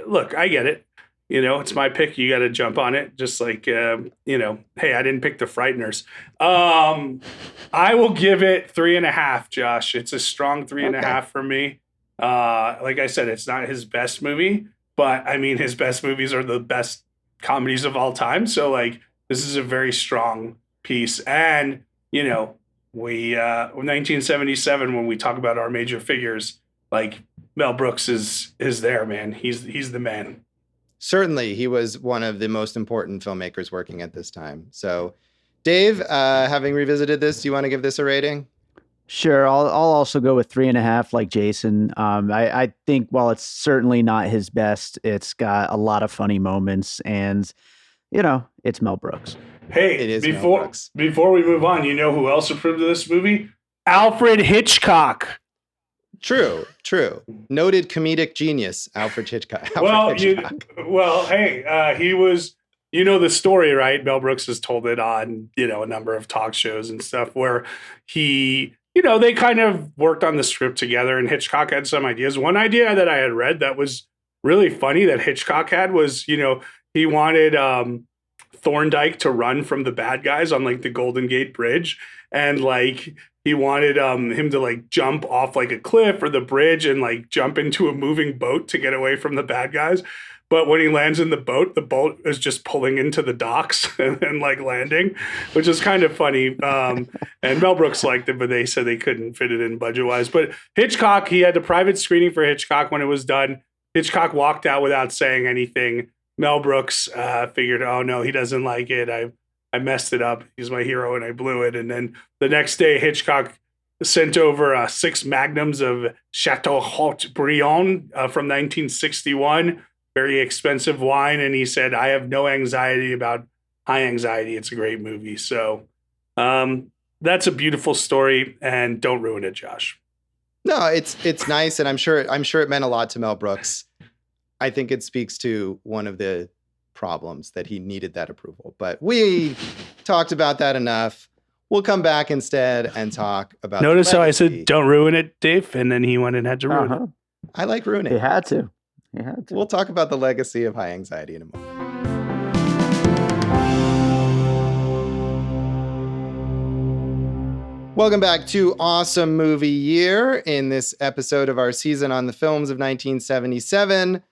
look, I get it. It's my pick. You got to jump on it. Just like, hey, I didn't pick the Frighteners. I will give it 3.5, Josh. It's a strong 3.5 for me. Like I said, it's not his best movie, but I mean, his best movies are the best comedies of all time. So like, this is a very strong piece. And, we 1977, when we talk about our major figures, like Mel Brooks is there, man. He's the man. Certainly, he was one of the most important filmmakers working at this time. So, Dave, having revisited this, do you want to give this a rating? Sure. I'll also go with 3.5, like Jason. I think while it's certainly not his best, it's got a lot of funny moments, and it's Mel Brooks. Hey, it is before we move on, you know who else approved of this movie? Alfred Hitchcock. True. Noted comedic genius, Alfred Hitchcock. Hey, he was, the story, right? Mel Brooks has told it on, a number of talk shows and stuff where he, they kind of worked on the script together, and Hitchcock had some ideas. One idea that I had read that was really funny that Hitchcock had was, he wanted Thorndike to run from the bad guys on like the Golden Gate Bridge, and like he wanted him to like jump off like a cliff or the bridge and like jump into a moving boat to get away from the bad guys. But when he lands in the boat is just pulling into the docks and like landing, which is kind of funny. And Mel Brooks liked it, but they said they couldn't fit it in budget wise. But Hitchcock, he had the private screening for Hitchcock. When it was done, Hitchcock walked out without saying anything. Mel Brooks figured, oh no, he doesn't like it. I messed it up. He's my hero and I blew it. And then the next day, Hitchcock sent over 6 magnums of Chateau Haut-Brion from 1961. Very expensive wine. And he said, I have no anxiety about High Anxiety. It's a great movie. So that's a beautiful story, and don't ruin it, Josh. No, it's nice. And I'm sure it meant a lot to Mel Brooks. I think it speaks to one of the problems that he needed that approval, but we talked about that enough. We'll come back instead and talk about. Notice how I said don't ruin it, Dave, and then he went and had to ruin it. I like ruining. He had to. You had to. We'll talk about the legacy of High Anxiety in a moment. Welcome back to Awesome Movie Year. In this episode of our season on the films of 1977,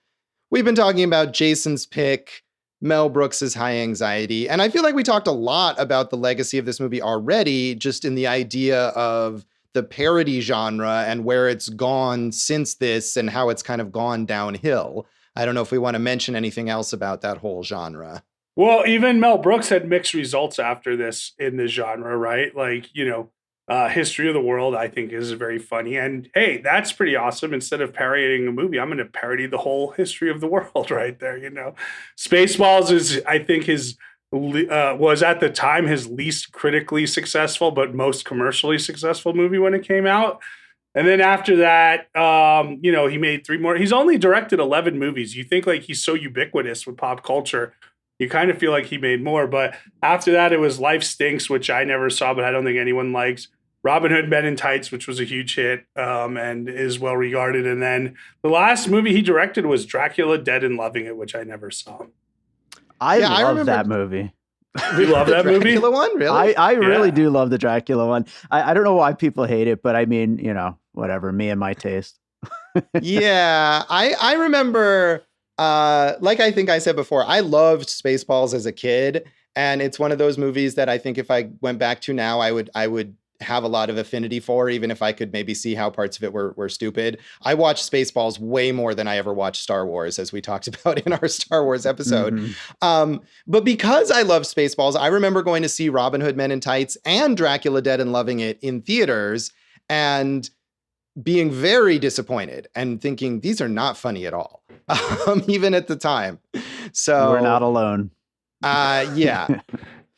we've been talking about Jason's pick, Mel Brooks' High Anxiety. And I feel like we talked a lot about the legacy of this movie already, just in the idea of the parody genre and where it's gone since this and how it's kind of gone downhill. I don't know if we want to mention anything else about that whole genre. Well, even Mel Brooks had mixed results after this in the genre, right? Like, History of the World, I think, is very funny. And hey, that's pretty awesome. Instead of parodying a movie, I'm going to parody the whole history of the world right there. Spaceballs is, I think, was at the time his least critically successful, but most commercially successful movie when it came out. And then after that, he made 3 more. He's only directed 11 movies. You think like he's so ubiquitous with pop culture, you kind of feel like he made more. But after that, it was Life Stinks, which I never saw, but I don't think anyone likes. Robin Hood Men in Tights, which was a huge hit and is well regarded. And then the last movie he directed was Dracula Dead and Loving It, which I never saw. I love that movie. You love that movie? Dracula one? Really? I really do love the Dracula one. I don't know why people hate it, but I mean, whatever, me and my taste. Yeah, I remember, like I think I said before, I loved Spaceballs as a kid. And it's one of those movies that I think if I went back to now, I would have a lot of affinity for, even if I could maybe see how parts of it were stupid. I watched Spaceballs way more than I ever watched Star Wars, as we talked about in our Star Wars episode. Mm-hmm. But because I love Spaceballs, I remember going to see Robin Hood Men in Tights and Dracula Dead and Loving It in theaters and being very disappointed and thinking these are not funny at all, even at the time. So we're not alone. Yeah.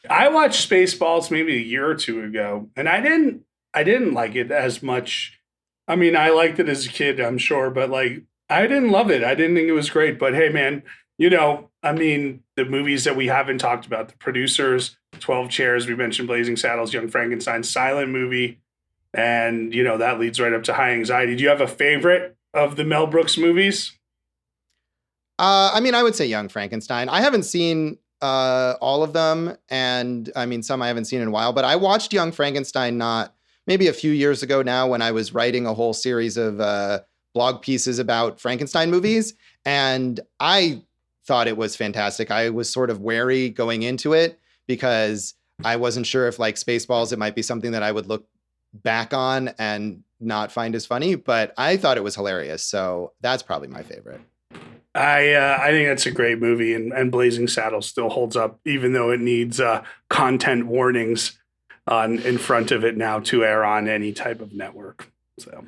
I watched Spaceballs maybe a year or two ago, and I didn't like it as much. I mean, I liked it as a kid, I'm sure, but like I didn't love it. I didn't think it was great. But hey, man, the movies that we haven't talked about, The Producers, 12 Chairs, we mentioned Blazing Saddles, Young Frankenstein, silent movie, and that leads right up to High Anxiety. Do you have a favorite of the Mel Brooks movies? I would say Young Frankenstein. I haven't seen all of them, and some I haven't seen in a while, but I watched Young Frankenstein maybe a few years ago now, when I was writing a whole series of blog pieces about Frankenstein movies, and I thought it was fantastic. I was sort of wary going into it because I wasn't sure if, like Spaceballs, it might be something that I would look back on and not find as funny, but I thought it was hilarious, so that's probably my favorite. I think that's a great movie, and Blazing Saddles still holds up, even though it needs content warnings in front of it now to air on any type of network. So,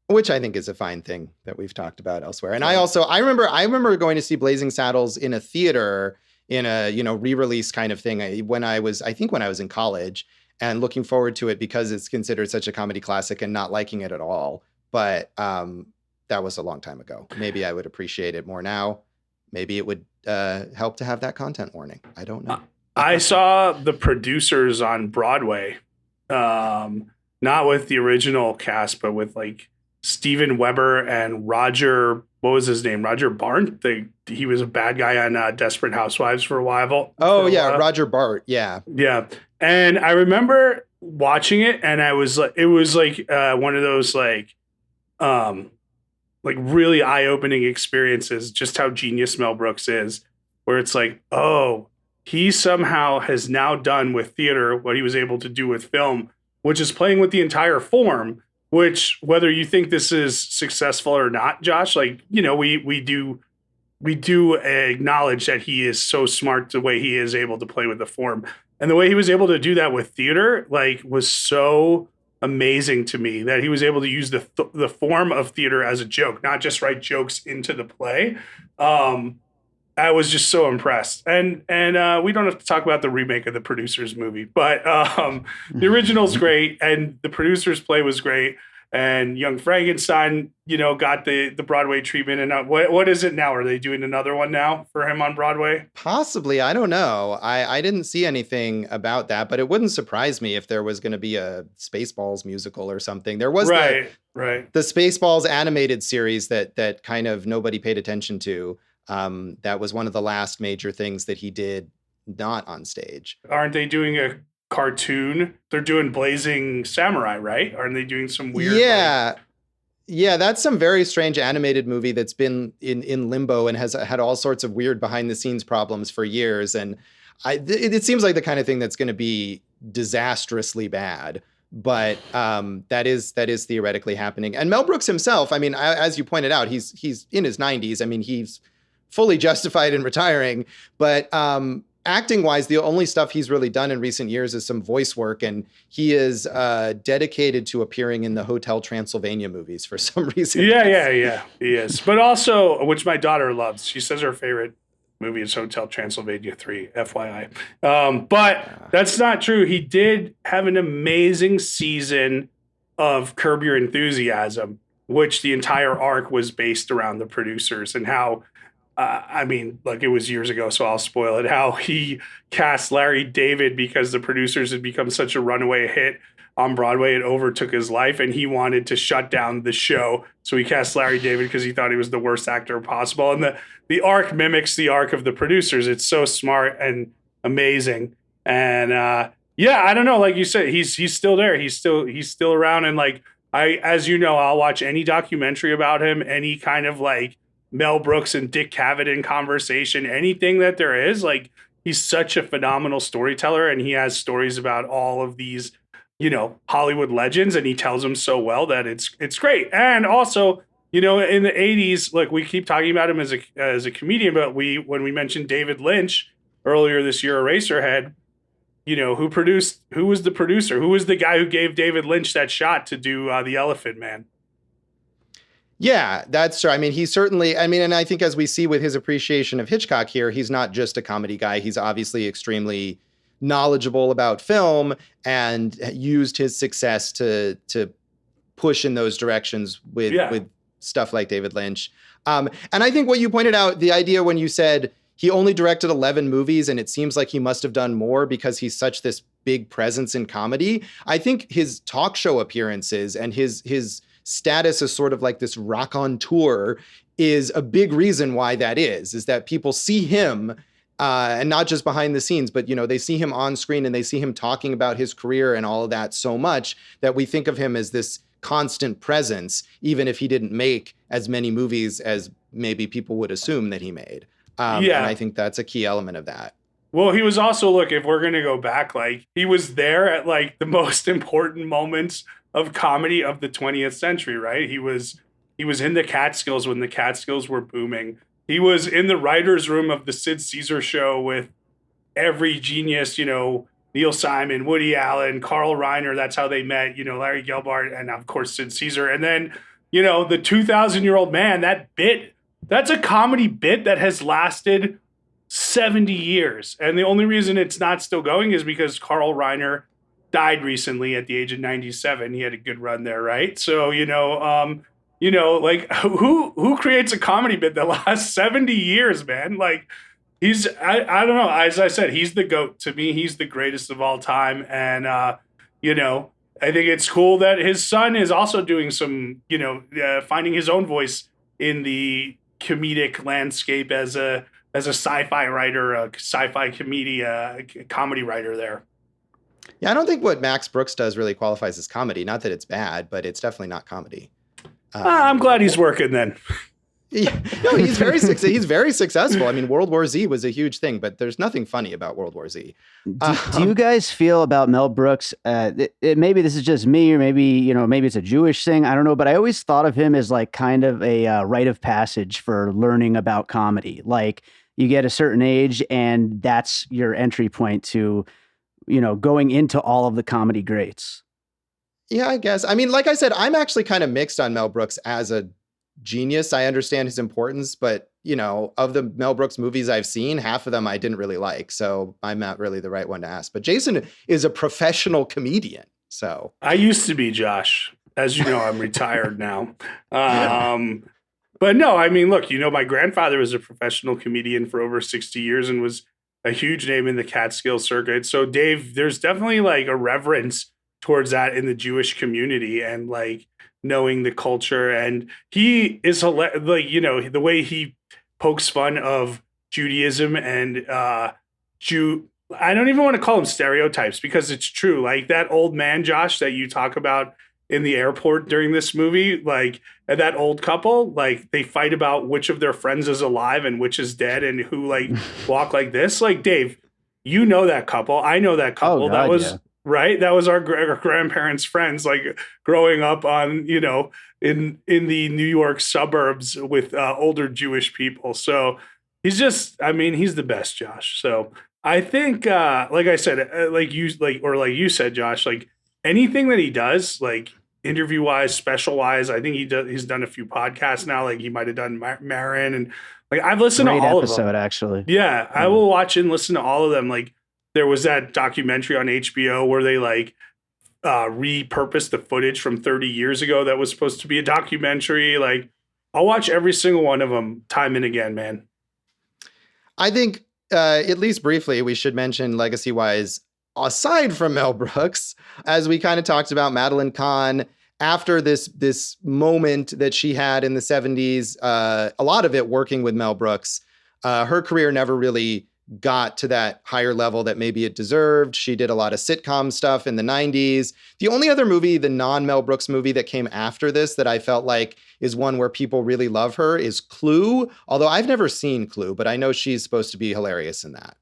which I think is a fine thing that we've talked about elsewhere. And I remember going to see Blazing Saddles in a theater in a re-release kind of thing when I was in college, and looking forward to it because it's considered such a comedy classic and not liking it at all. But that was a long time ago. Maybe I would appreciate it more now. Maybe it would help to have that content warning. I don't know. I saw The Producers on Broadway, not with the original cast, but with like Steven Weber and Roger. What was his name? Roger Bart. He was a bad guy on Desperate Housewives for a while. Roger Bart. Yeah. Yeah. And I remember watching it, and I was like, it was like one of those like really eye-opening experiences, just how genius Mel Brooks is, where it's like, oh, he somehow has now done with theater what he was able to do with film, which is playing with the entire form, which, whether you think this is successful or not, Josh, like, we do acknowledge that he is so smart the way he is able to play with the form. And the way he was able to do that with theater, like, was so amazing to me, that he was able to use the form of theater as a joke, not just write jokes into the play. I was just so impressed. And we don't have to talk about the remake of The Producers movie, but the original's great, and The Producers play was great. And Young Frankenstein, got the Broadway treatment. And what is it now? Are they doing another one now for him on Broadway? Possibly. I don't know. I didn't see anything about that, but it wouldn't surprise me if there was going to be a Spaceballs musical or something. There was Right. The Spaceballs animated series that kind of nobody paid attention to. That was one of the last major things that he did not on stage. Aren't they doing a cartoon? They're doing Blazing Samurai, right? Aren't they doing some weird? Yeah. Yeah, that's some very strange animated movie that's been in limbo and has had all sorts of weird behind the scenes problems for years. And it seems like the kind of thing that's going to be disastrously bad. But that is theoretically happening. And Mel Brooks himself, I mean, as you pointed out, he's in his 90s. I mean, he's fully justified in retiring. But acting wise, the only stuff he's really done in recent years is some voice work. And he is dedicated to appearing in the Hotel Transylvania movies for some reason. Yeah. He is. But also, which my daughter loves. She says her favorite movie is Hotel Transylvania 3, FYI. But that's not true. He did have an amazing season of Curb Your Enthusiasm, which the entire arc was based around the producers and how, I mean, like it was years ago, so I'll spoil it, how he cast Larry David because the producers had become such a runaway hit on Broadway, it overtook his life, and he wanted to shut down the show. So he cast Larry David because he thought he was the worst actor possible. And the arc mimics the arc of the producers. It's so smart and amazing. And yeah, I don't know. Like you said, he's still there. He's still around. And like as you know, I'll watch any documentary about him, any kind of like Mel Brooks and Dick Cavett in conversation, anything that there is. Like he's such a phenomenal storyteller, and he has stories about all of these, you know, Hollywood legends, and he tells them so well that it's great. And also, you know, in the 80s, like we keep talking about him as a comedian, but when we mentioned David Lynch earlier this year, Eraserhead, you know, who was the producer? Who was the guy who gave David Lynch that shot to do The Elephant Man? Yeah, that's true. I mean, and I think as we see with his appreciation of Hitchcock here, he's not just a comedy guy. He's obviously extremely knowledgeable about film and used his success to push in those directions with stuff like David Lynch. And I think what you pointed out, the idea when you said he only directed 11 movies and it seems like he must have done more because he's such this big presence in comedy. I think his talk show appearances and his status as sort of like this rock on tour is a big reason why that is that people see him and not just behind the scenes, but, you know, they see him on screen and they see him talking about his career and all of that so much that we think of him as this constant presence, even if he didn't make as many movies as maybe people would assume that he made. And I think that's a key element of that. Well, he was also, look, if we're going to go back, like he was there at like the most important moments of comedy of the 20th century, right? He was in the Catskills when the Catskills were booming. He was in the writer's room of the Sid Caesar show with every genius, you know, Neil Simon, Woody Allen, Carl Reiner. That's how they met, you know, Larry Gelbart, and of course, Sid Caesar. And then, you know, the 2,000-year-old man, that's a comedy bit that has lasted 70 years. And the only reason it's not still going is because Carl Reiner died recently at the age of 97. He had a good run there, right? So, you know, like who creates a comedy bit that lasts 70 years, man? Like I don't know. As I said, he's the GOAT. To me, he's the greatest of all time. And, you know, I think it's cool that his son is also doing some, you know, finding his own voice in the comedic landscape as a sci-fi writer, a sci-fi comedy writer there. Yeah, I don't think what Max Brooks does really qualifies as comedy. Not that it's bad, but it's definitely not comedy. I'm glad he's working then. Yeah, no, he's very successful. I mean, World War Z was a huge thing, but there's nothing funny about World War Z. Do you guys feel about Mel Brooks? Maybe this is just me, or maybe it's a Jewish thing. I don't know, but I always thought of him as like kind of a rite of passage for learning about comedy. Like you get a certain age, and that's your entry point to, you know, going into all of the comedy greats. Yeah, I guess. I mean, like I said, I'm actually kind of mixed on Mel Brooks as a genius. I understand his importance, but, you know, of the Mel Brooks movies I've seen, half of them I didn't really like. So I'm not really the right one to ask. But Jason is a professional comedian. So I used to be, Josh. As you know, I'm retired now. But no, I mean, look, you know, my grandfather was a professional comedian for over 60 years and was a huge name in the Catskill circuit. So Dave, there's definitely like a reverence towards that in the Jewish community and like knowing the culture. And he is like, you know, the way he pokes fun of Judaism and I don't even want to call them stereotypes because it's true. Like that old man, Josh, that you talk about in the airport during this movie, like that old couple, like they fight about which of their friends is alive and which is dead and who like walk like this. Like Dave, you know that couple. I know that couple. Oh, God, that was yeah. right. That was our grandparents' friends, like growing up on, you know, in the New York suburbs with older Jewish people. So he's just, I mean, he's the best, Josh. So I think, like I said, like you said, Josh, like anything that he does, like interview wise, special wise, I think he's done a few podcasts now. Like he might have done Marin, and like I've listened Great to all episode, of them. actually. Yeah, I will watch and listen to all of them. Like there was that documentary on HBO where they like repurposed the footage from 30 years ago that was supposed to be a documentary. Like I'll watch every single one of them time and again, man. I think, at least briefly, we should mention legacy-wise, aside from Mel Brooks, as we kind of talked about Madeline Kahn, after this moment that she had in the 70s, a lot of it working with Mel Brooks, her career never really got to that higher level that maybe it deserved. She did a lot of sitcom stuff in the 90s. The only other movie, the non-Mel Brooks movie that came after this that I felt like is one where people really love her is Clue. Although I've never seen Clue, but I know she's supposed to be hilarious in that.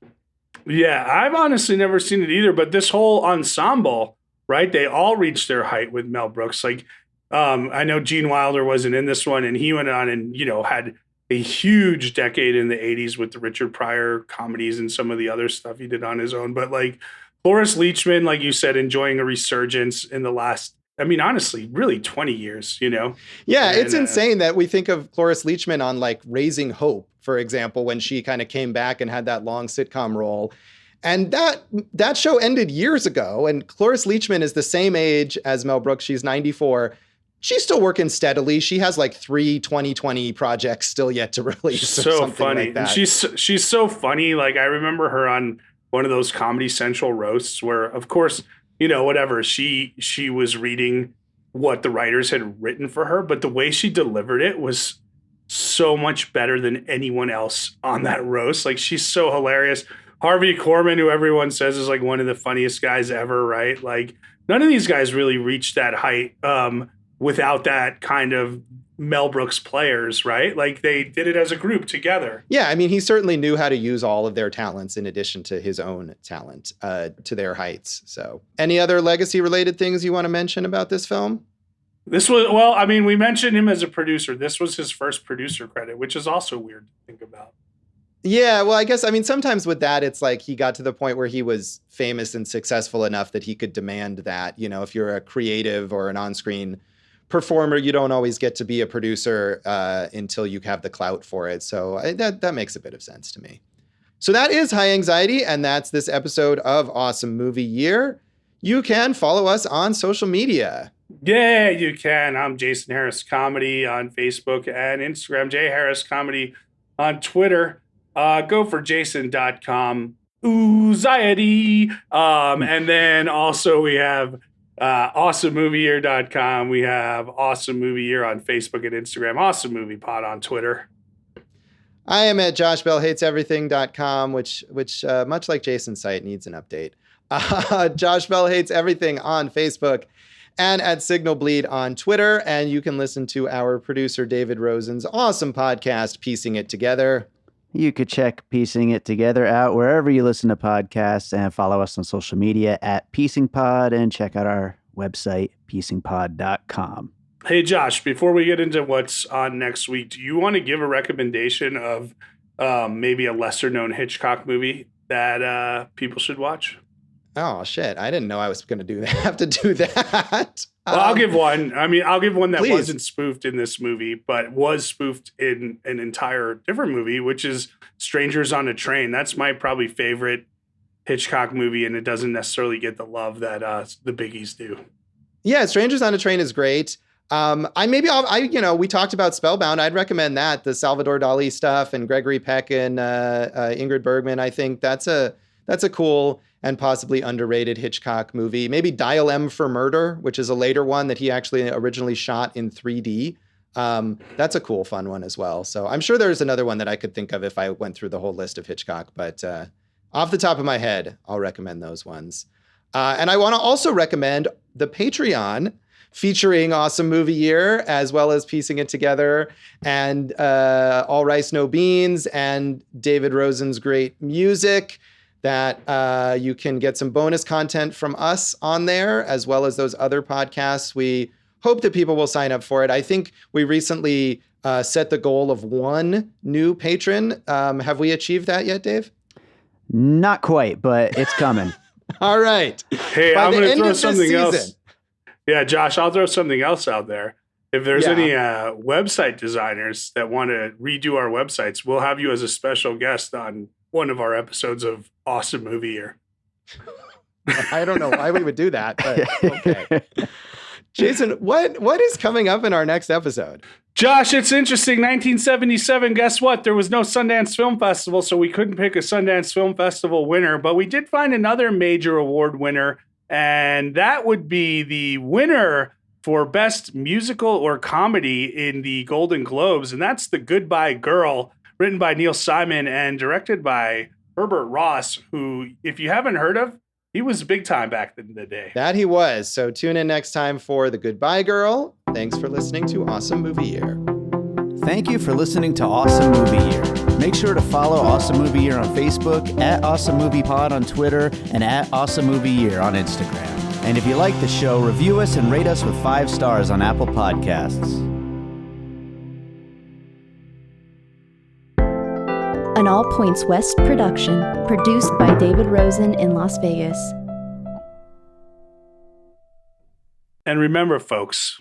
Yeah, I've honestly never seen it either, but this whole ensemble, right? They all reached their height with Mel Brooks. Like, I know Gene Wilder wasn't in this one, and he went on and, you know, had a huge decade in the 80s with the Richard Pryor comedies and some of the other stuff he did on his own. But like Cloris Leachman, like you said, enjoying a resurgence in the last, I mean, honestly, really 20 years, you know? Yeah, it's insane that we think of Cloris Leachman on like Raising Hope, for example, when she kind of came back and had that long sitcom role. And that show ended years ago. And Cloris Leachman is the same age as Mel Brooks. She's 94. She's still working steadily. She has like 3 2020 projects still yet to release. So funny. Like that. She's so funny. Like I remember her on one of those Comedy Central roasts where, of course, you know, whatever, she was reading what the writers had written for her, but the way she delivered it was so much better than anyone else on that roast. Like she's so hilarious. Harvey Korman, who everyone says is like one of the funniest guys ever, right? Like none of these guys really reached that height without that kind of Mel Brooks players, right? Like they did it as a group together. Yeah, I mean, he certainly knew how to use all of their talents in addition to his own talent to their heights. So any other legacy related things you want to mention about this film? This was, well, I mean, we mentioned him as a producer. This was his first producer credit, which is also weird to think about. Yeah, well, I guess, I mean, sometimes with that, it's like he got to the point where he was famous and successful enough that he could demand that, you know, if you're a creative or an on-screen performer, you don't always get to be a producer until you have the clout for it. So that makes a bit of sense to me. So that is High Anxiety, and that's this episode of Awesome Movie Year. You can follow us on social media. Yeah, you can. I'm Jason Harris Comedy on Facebook and Instagram, J Harris Comedy on Twitter. Go for jason.com. Anxiety. And then also we have awesomemovieyear.com. We have Awesome Movie Year on Facebook and Instagram. Awesome Movie Pod on Twitter. I am at joshbellhateseverything.com, which much like Jason's site needs an update. Josh Bell Hates Everything on Facebook and at Signal Bleed on Twitter. And you can listen to our producer David Rosen's awesome podcast, Piecing It Together. You could check Piecing It Together out wherever you listen to podcasts and follow us on social media at PiecingPod and check out our website, piecingpod.com. Hey, Josh, before we get into what's on next week, do you want to give a recommendation of maybe a lesser known Hitchcock movie that people should watch? Oh, shit. I didn't know I was going to do that. Have to do that. Well, I'll give one. I mean, I'll give one that please. Wasn't spoofed in this movie, but was spoofed in an entire different movie, which is Strangers on a Train. That's my probably favorite Hitchcock movie, and it doesn't necessarily get the love that the biggies do. Yeah, Strangers on a Train is great. We talked about Spellbound. I'd recommend that, the Salvador Dali stuff and Gregory Peck and Ingrid Bergman. I think that's a That's a cool and possibly underrated Hitchcock movie. Maybe Dial M for Murder, which is a later one that he actually originally shot in 3D. That's a cool, fun one as well. So I'm sure there's another one that I could think of if I went through the whole list of Hitchcock, but off the top of my head, I'll recommend those ones. And I want to also recommend the Patreon featuring Awesome Movie Year, as well as Piecing It Together, and All Rice, No Beans, and David Rosen's great music, that you can get some bonus content from us on there, as well as those other podcasts. We hope that people will sign up for it. I think we recently set the goal of 1 new patron. Have we achieved that yet, Dave? Not quite, but it's coming. All right. Hey, I'm going to throw something else. Yeah, Josh, I'll throw something else out there. If there's any website designers that want to redo our websites, we'll have you as a special guest on one of our episodes of Awesome Movie Year. I don't know why we would do that, but okay. Jason, what is coming up in our next episode? Josh, it's interesting. 1977, guess what? There was no Sundance Film Festival, so we couldn't pick a Sundance Film Festival winner, but we did find another major award winner, and that would be the winner for Best Musical or Comedy in the Golden Globes, and that's The Goodbye Girl, written by Neil Simon and directed by Herbert Ross, who, if you haven't heard of, he was big time back in the day. That he was. So tune in next time for The Goodbye Girl. Thanks for listening to Awesome Movie Year. Thank you for listening to Awesome Movie Year. Make sure to follow Awesome Movie Year on Facebook, at Awesome Movie Pod on Twitter, and at Awesome Movie Year on Instagram. And if you like the show, review us and rate us with 5 stars on Apple Podcasts. An All Points West production, produced by David Rosen in Las Vegas. And remember, folks,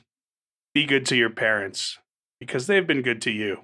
be good to your parents, because they've been good to you.